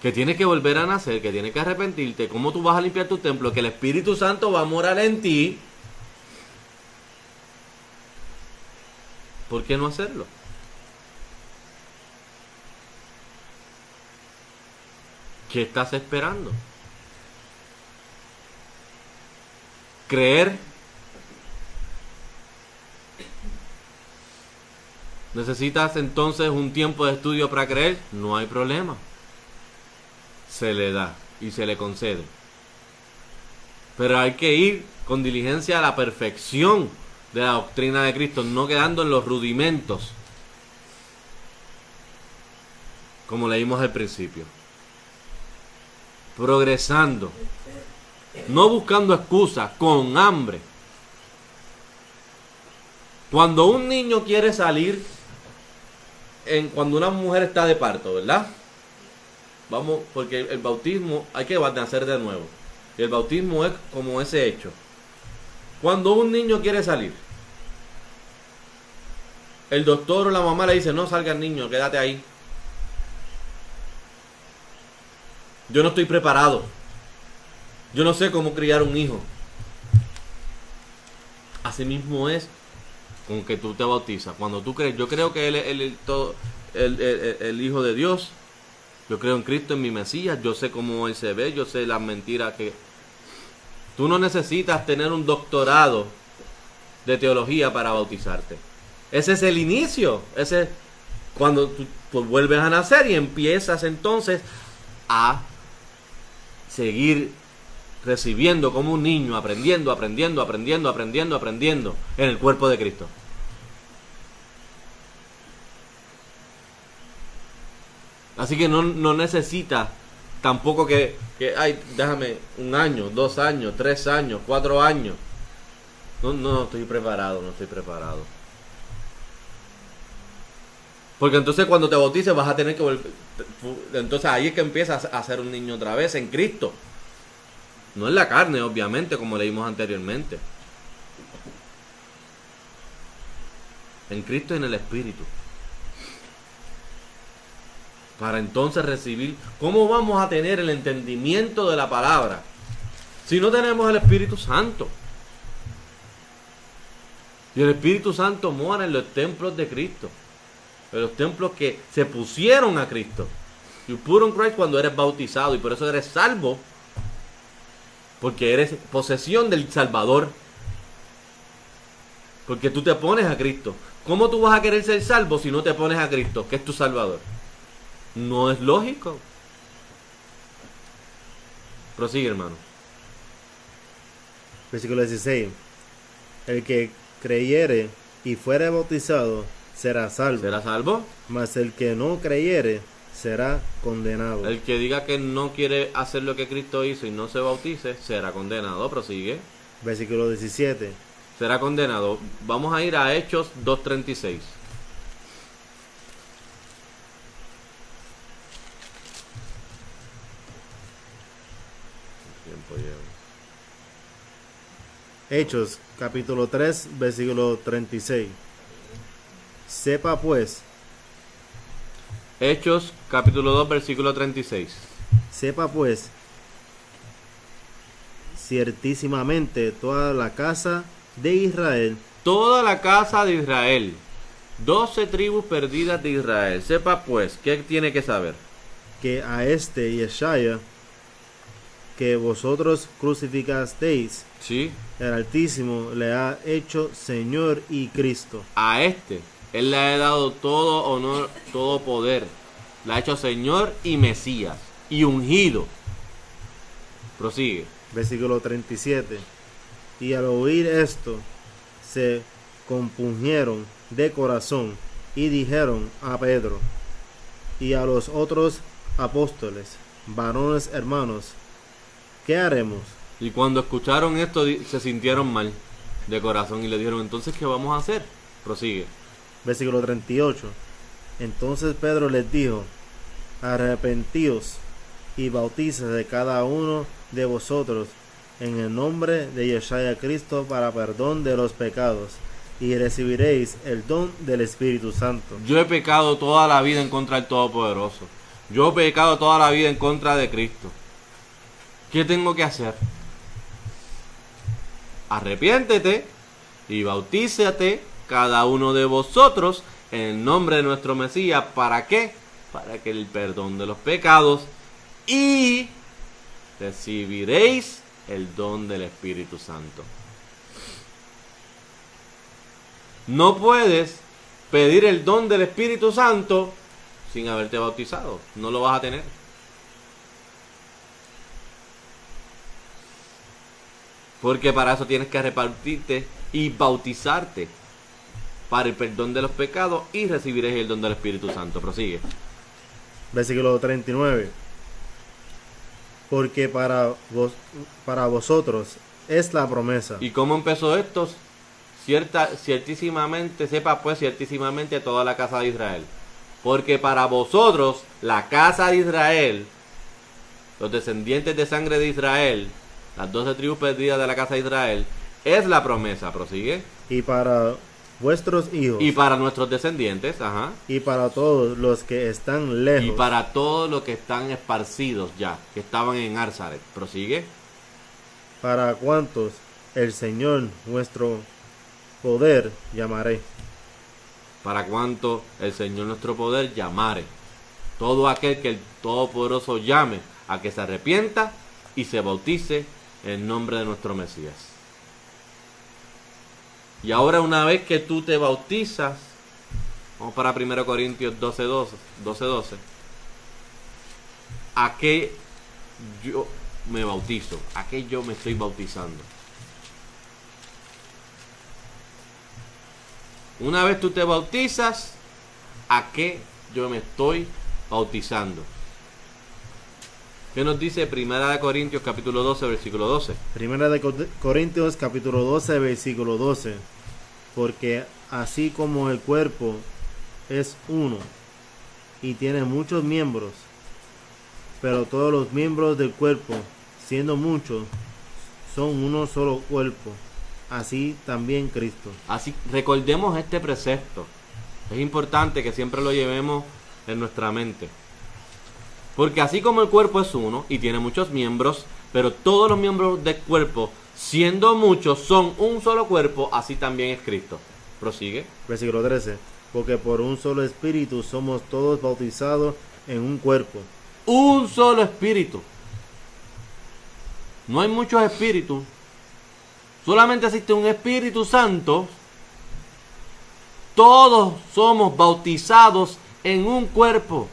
que tienes que volver a nacer, que tienes que arrepentirte, cómo tú vas a limpiar tu templo, que el Espíritu Santo va a morar en ti, ¿por qué no hacerlo? ¿Qué estás esperando? Creer. ¿Necesitas entonces un tiempo de estudio para creer? No hay problema. Se le da y se le concede. Pero hay que ir con diligencia a la perfección de la doctrina de Cristo, no quedando en los rudimentos, como leímos al principio. Progresando, no buscando excusas, con hambre. Cuando un niño quiere salir, cuando una mujer está de parto, ¿verdad? Vamos, porque el bautismo hay que nacer de nuevo. Y el bautismo es como ese hecho. Cuando un niño quiere salir, el doctor o la mamá le dice, no salga el niño, quédate ahí. Yo no estoy preparado. Yo no sé cómo criar un hijo. Así mismo es con que tú te bautizas. Cuando tú crees, yo creo que Él es el Hijo de Dios. Yo creo en Cristo, en mi Mesías. Yo sé cómo Él se ve. Yo sé las mentiras que... Tú no necesitas tener un doctorado de teología para bautizarte. Ese es el inicio. Ese es cuando tú vuelves a nacer y empiezas entonces a seguir recibiendo como un niño, aprendiendo en el cuerpo de Cristo. Así que no necesitas tampoco que ay, déjame 1 año, 2 años, 3 años, 4 años. No estoy preparado. Porque entonces cuando te bautices vas a tener que volver. Entonces ahí es que empiezas a ser un niño otra vez en Cristo. No en la carne, obviamente, como leímos anteriormente. En Cristo y en el Espíritu. Para entonces recibir. ¿Cómo vamos a tener el entendimiento de la palabra si no tenemos el Espíritu Santo? Y el Espíritu Santo mora en los templos de Cristo. En los templos que se pusieron a Cristo. You put on Christ cuando eres bautizado. Y por eso eres salvo. Porque eres posesión del Salvador. Porque tú te pones a Cristo. ¿Cómo tú vas a querer ser salvo si no te pones a Cristo, que es tu Salvador? No es lógico. Prosigue, hermano. Versículo 16. El que creyere y fuere bautizado será salvo. ¿Será salvo? Mas el que no creyere será condenado. El que diga que no quiere hacer lo que Cristo hizo y no se bautice, será condenado. Prosigue. Versículo 17. Será condenado. Vamos a ir a Hechos 2:36. Hechos, capítulo 3, versículo 36. Sepa pues, Hechos, capítulo 2, versículo 36. sepa pues, ciertísimamente toda la casa de Israel, Toda la casa de Israel, 12 tribus perdidas de Israel. Sepa pues, ¿qué tiene que saber? que a este Yeshaya que vosotros crucificasteis, ¿Sí? el Altísimo le ha hecho Señor y Cristo. A este, Él le ha dado todo honor, todo poder. Le ha hecho Señor y Mesías y ungido. Prosigue. Versículo 37. Y al oír esto, se compungieron de corazón y dijeron a Pedro y a los otros apóstoles, varones hermanos, ¿qué haremos? Y cuando escucharon esto, se sintieron mal de corazón y le dijeron, entonces, ¿qué vamos a hacer? Prosigue. Versículo 38. Entonces Pedro les dijo, arrepentíos y bautízase cada uno de vosotros en el nombre de Yeshua Cristo para perdón de los pecados, y recibiréis el don del Espíritu Santo. Yo he pecado toda la vida en contra del Todopoderoso. Yo he pecado toda la vida en contra de Cristo. ¿Qué tengo que hacer? Arrepiéntete y bautízate cada uno de vosotros en el nombre de nuestro Mesías. ¿Para qué? Para que el perdón de los pecados y recibiréis el don del Espíritu Santo. No puedes pedir el don del Espíritu Santo sin haberte bautizado. No lo vas a tener. Porque para eso tienes que arrepentirte y bautizarte para el perdón de los pecados y recibiréis el don del Espíritu Santo. Prosigue. Versículo 39. Porque para vosotros es la promesa. ¿Y cómo empezó esto? Ciertísimamente, sepa pues ciertísimamente toda la casa de Israel. Porque para vosotros, la casa de Israel, los descendientes de sangre de Israel, las 12 tribus perdidas de la casa de Israel, es la promesa. Prosigue. Y para vuestros hijos. Y para nuestros descendientes, ajá. Y para todos los que están lejos. Y para todos los que están esparcidos ya, que estaban en Arzaret. Prosigue. Para cuantos el Señor nuestro poder llamaré. Para cuanto el Señor nuestro poder llamare. Todo aquel que el Todopoderoso llame a que se arrepienta y se bautice en nombre de nuestro Mesías. Y ahora, una vez que tú te bautizas, vamos para 1 Corintios 12:12. ¿A qué yo me bautizo? ¿A qué yo me estoy bautizando? Una vez tú te bautizas, ¿a qué yo me estoy bautizando? ¿Qué nos dice 1 Corintios capítulo 12, versículo 12? 1 Corintios capítulo 12, versículo 12. Porque así como el cuerpo es uno y tiene muchos miembros, pero todos los miembros del cuerpo, siendo muchos, son uno solo cuerpo, así también Cristo. Así, recordemos este precepto. Es importante que siempre lo llevemos en nuestra mente. Porque así como el cuerpo es uno y tiene muchos miembros, pero todos los miembros del cuerpo, siendo muchos, son un solo cuerpo, así también es Cristo. Prosigue. Versículo 13. Porque por un solo espíritu somos todos bautizados en un cuerpo. Un solo espíritu. No hay muchos espíritus. Solamente existe un Espíritu Santo. Todos somos bautizados en un cuerpo.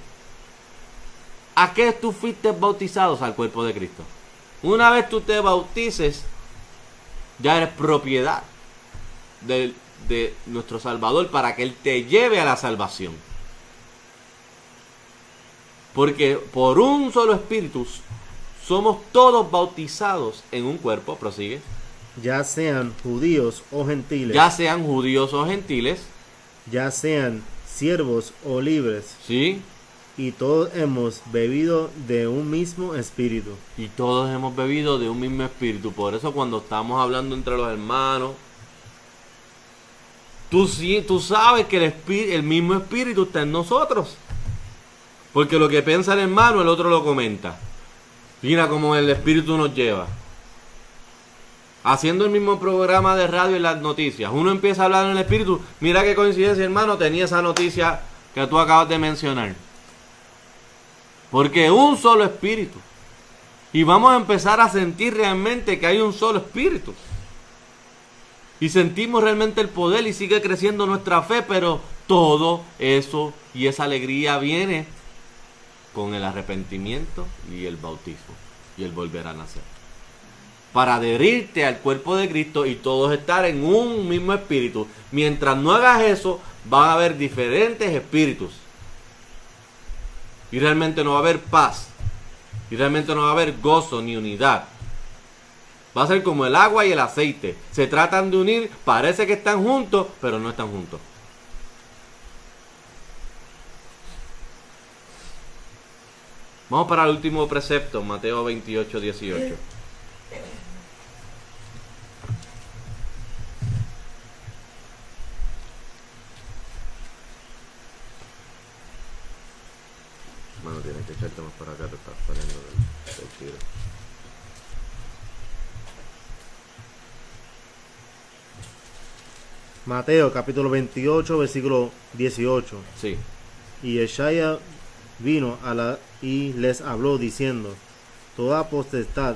¿A qué tú fuiste bautizados? Al cuerpo de Cristo. Una vez tú te bautices, ya eres propiedad de nuestro Salvador para que Él te lleve a la salvación. Porque por un solo Espíritu somos todos bautizados en un cuerpo. Prosigue. Ya sean judíos o gentiles. Ya sean judíos o gentiles. Ya sean siervos o libres. Sí. Y todos hemos bebido de un mismo espíritu. Y todos hemos bebido de un mismo espíritu. Por eso cuando estamos hablando entre los hermanos, tú sabes que el mismo espíritu está en nosotros. Porque lo que piensa el hermano, el otro lo comenta. Mira cómo el espíritu nos lleva. Haciendo el mismo programa de radio en las noticias. Uno empieza a hablar en el espíritu. Mira qué coincidencia, hermano, tenía esa noticia que tú acabas de mencionar. Porque un solo espíritu. Y vamos a empezar a sentir realmente que hay un solo espíritu. Y sentimos realmente el poder y sigue creciendo nuestra fe, pero todo eso y esa alegría viene con el arrepentimiento y el bautismo y el volver a nacer. Para adherirte al cuerpo de Cristo y todos estar en un mismo espíritu. Mientras no hagas eso, van a haber diferentes espíritus. Y realmente no va a haber paz. Y realmente no va a haber gozo ni unidad. Va a ser como el agua y el aceite. Se tratan de unir, parece que están juntos, pero no están juntos. Vamos para el último precepto, Mateo 28, 18. Bueno, tienes que echarte más para acá, te estás saliendo del tiro. Mateo capítulo 28, versículo 18. Sí. Y Yeshaya vino y les habló diciendo: Toda potestad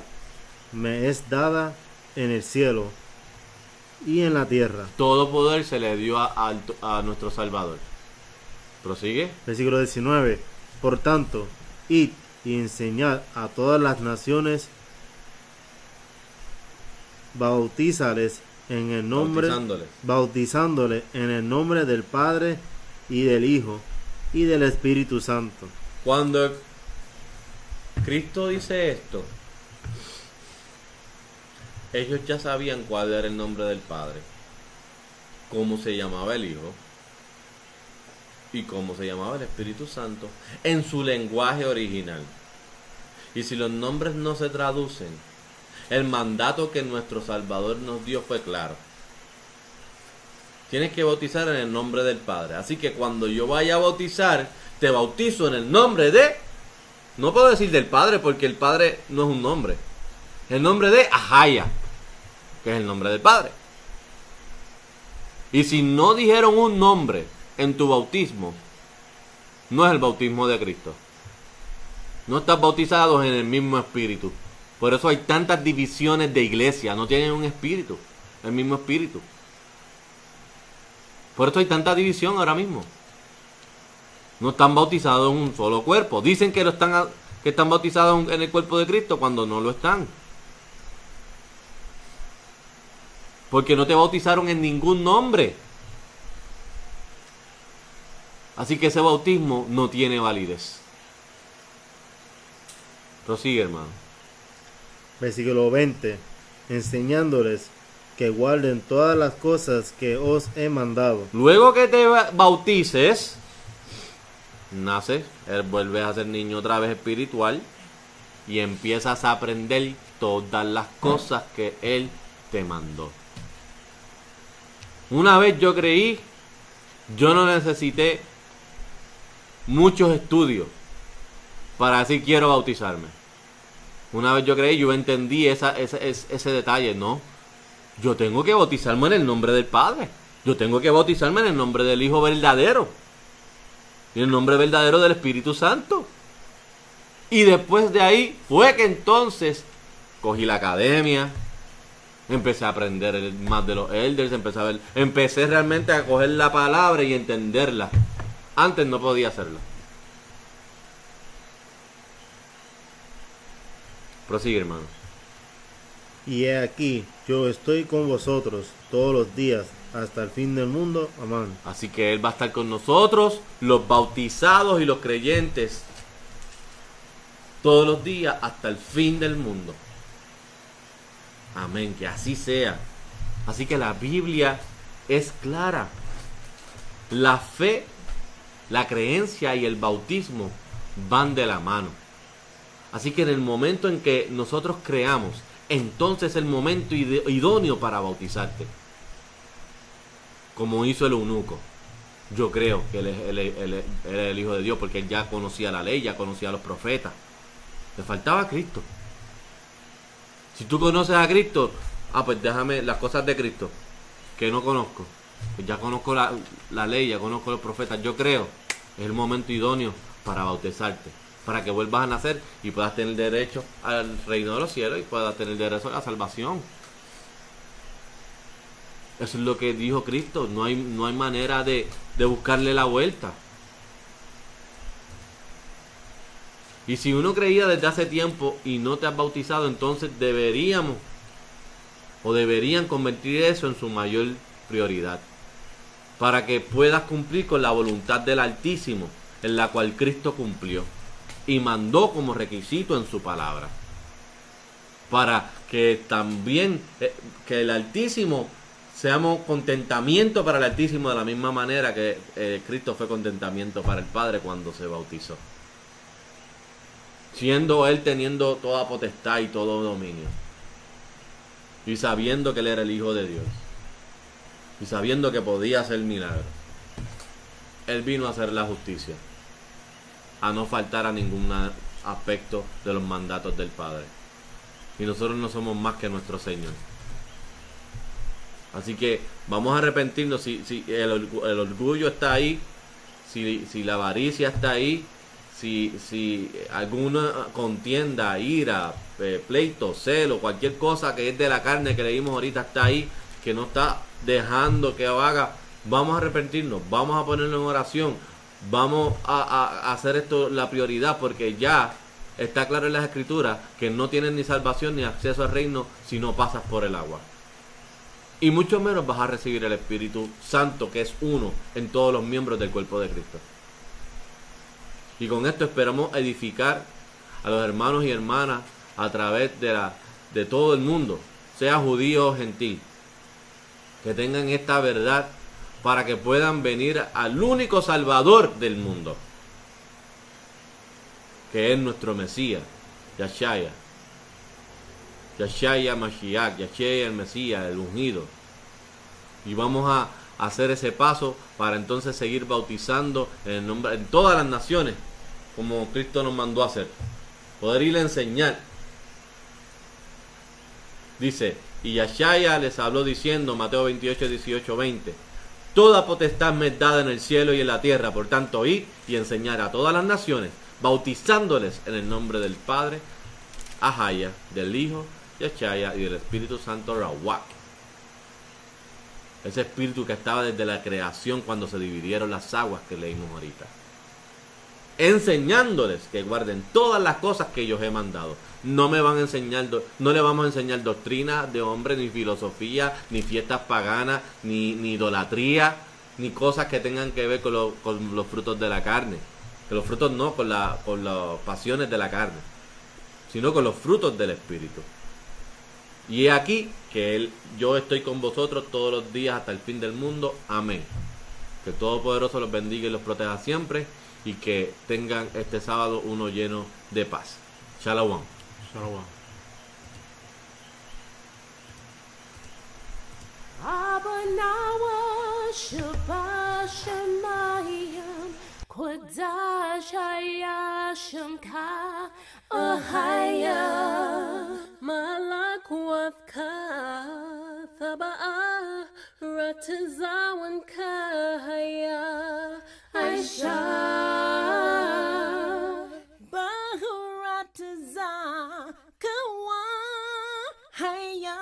me es dada en el cielo y en la tierra. Todo poder se le dio a nuestro Salvador. Prosigue. Versículo 19. Por tanto, id y enseñad a todas las naciones, bautizándoles en el nombre en el nombre del Padre y del Hijo y del Espíritu Santo. Cuando Cristo dice esto, ellos ya sabían cuál era el nombre del Padre, cómo se llamaba el Hijo y cómo se llamaba el Espíritu Santo en su lenguaje original. Y si los nombres no se traducen, el mandato que nuestro Salvador nos dio fue claro. Tienes que bautizar en el nombre del Padre. Así que cuando yo vaya a bautizar, te bautizo en el nombre de... No puedo decir del Padre porque el Padre no es un nombre. El nombre de Ahaya, que es el nombre del Padre. Y si no dijeron un nombre en tu bautismo, no es el bautismo de Cristo. No estás bautizados en el mismo espíritu. Por eso hay tantas divisiones de iglesia. No tienen un espíritu, el mismo espíritu. Por eso hay tanta división ahora mismo. No están bautizados en un solo cuerpo. Dicen que están bautizados en el cuerpo de Cristo cuando no lo están. Porque no te bautizaron en ningún nombre. Así que ese bautismo no tiene validez. Prosigue, hermano. Versículo 20. Enseñándoles que guarden todas las cosas que os he mandado. Luego que te bautices, naces, vuelves a ser niño otra vez espiritual y empiezas a aprender todas las cosas que Él te mandó. Una vez yo creí, yo no necesité muchos estudios para decir quiero bautizarme. Una vez yo creí, yo entendí ese detalle, ¿no? Yo tengo que bautizarme en el nombre del Padre. Yo tengo que bautizarme en el nombre del Hijo verdadero. Y en el nombre verdadero del Espíritu Santo. Y después de ahí fue que entonces cogí la academia. Empecé a aprender más de los elders. Empecé realmente a coger la palabra y entenderla. Antes no podía hacerlo. Prosigue, hermano. Y he aquí, yo estoy con vosotros todos los días hasta el fin del mundo. Amén. Así que Él va a estar con nosotros, los bautizados y los creyentes, todos los días hasta el fin del mundo. Amén, que así sea. Así que la Biblia es clara. La fe, la creencia y el bautismo van de la mano. Así que en el momento en que nosotros creamos, entonces es el momento idóneo para bautizarte. Como hizo el eunuco. Yo creo que él era el Hijo de Dios porque él ya conocía la ley, ya conocía a los profetas. Le faltaba a Cristo. Si tú conoces a Cristo, pues déjame las cosas de Cristo que no conozco. Pues ya conozco la ley, ya conozco a los profetas. Yo creo es el momento idóneo para bautizarte. para que vuelvas a nacer y puedas tener derecho al reino de los cielos y puedas tener derecho a la salvación. Eso es lo que dijo Cristo. No hay manera de buscarle la vuelta. Y si uno creía desde hace tiempo y no te has bautizado, entonces deberían convertir eso en su mayor prioridad, para que puedas cumplir con la voluntad del Altísimo, en la cual Cristo cumplió y mandó como requisito en su palabra, para que también que el Altísimo seamos contentamiento para el Altísimo, de la misma manera que Cristo fue contentamiento para el Padre cuando se bautizó, siendo Él teniendo toda potestad y todo dominio, y sabiendo que Él era el Hijo de Dios, y sabiendo que podía hacer milagros. Él vino a hacer la justicia, a no faltar a ningún aspecto de los mandatos del Padre. Y nosotros no somos más que nuestro Señor. Así que vamos a arrepentirnos. Si el orgullo está ahí, si la avaricia está ahí, si alguna contienda, ira, pleito, celo, cualquier cosa que es de la carne que leímos ahorita está ahí, que no está dejando que haga, vamos a arrepentirnos, vamos a ponerlo en oración, vamos a hacer esto la prioridad, porque ya está claro en las Escrituras que no tienes ni salvación ni acceso al reino si no pasas por el agua. Y mucho menos vas a recibir el Espíritu Santo, que es uno en todos los miembros del cuerpo de Cristo. Y con esto esperamos edificar a los hermanos y hermanas a través de todo el mundo, sea judío o gentil, que tengan esta verdad para que puedan venir al único Salvador del mundo, que es nuestro Mesías, Yashaya Mashiach, Yashaya el Mesías, el ungido. Y vamos a hacer ese paso para entonces seguir bautizando en todas las naciones, como Cristo nos mandó a hacer. Poder ir a enseñar. Dice, y Yashaya les habló diciendo, Mateo 28, 18, 20, toda potestad me es dada en el cielo y en la tierra, por tanto id y enseñar a todas las naciones, bautizándoles en el nombre del Padre, Ahaya, del Hijo, Yashaya y del Espíritu Santo, Rawak. Ese espíritu que estaba desde la creación cuando se dividieron las aguas que leímos ahorita. Enseñándoles que guarden todas las cosas que yo os he mandado. No le vamos a enseñar doctrina de hombre, ni filosofía, ni fiestas paganas, ni idolatría, ni cosas que tengan que ver con los frutos de la carne. Que los frutos no, con las pasiones de la carne, sino con los frutos del Espíritu. Y he aquí que yo estoy con vosotros todos los días hasta el fin del mundo. Amén. Que el Todopoderoso los bendiga y los proteja siempre, y que tengan este sábado uno lleno de paz. Shalom. Shalom. Abanawa Shabbat Shemayim Kodash Hayashimka Ahaya Malak Wafka Thaba'a Ratizawan Kahaya Aisha Bahuratiza Kawa Haya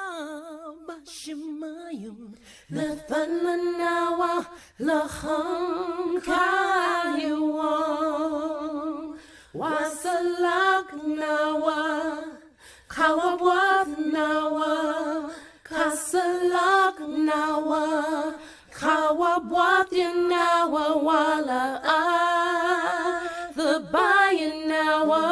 Bashimayim Nathananawa Lacham Kayuam Wasalak Nawa Kawabwath Nawa Kasalak Nawa Kawabwath Nawa Wala the Bayan Nawa.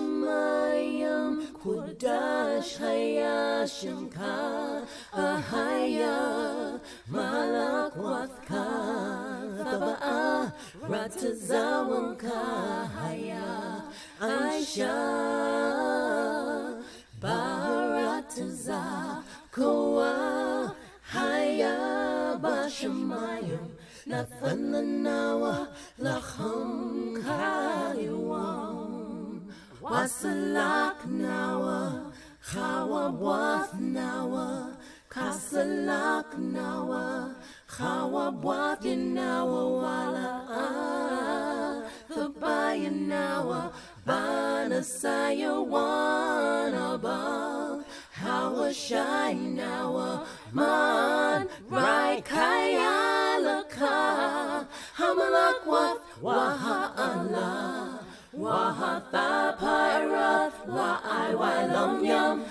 Bashimayam Kudash Hayashimka Ahaya Malak Wathka Saba Ratazawang Kahaya Aisha Barataza Koa Haya Bashamayam Nathananawa Lacham Kaiwam Wasalak Nawa Chawabwath Nawa Kasalak Nawa Chawabwath Nawa Wala Thabayan Nawa Banasaya Wanaba Hawa Shine Nawa Man Rai Kayalaka Hamalakwath Waha Allah Waha Thapirath Wa I Lam Yam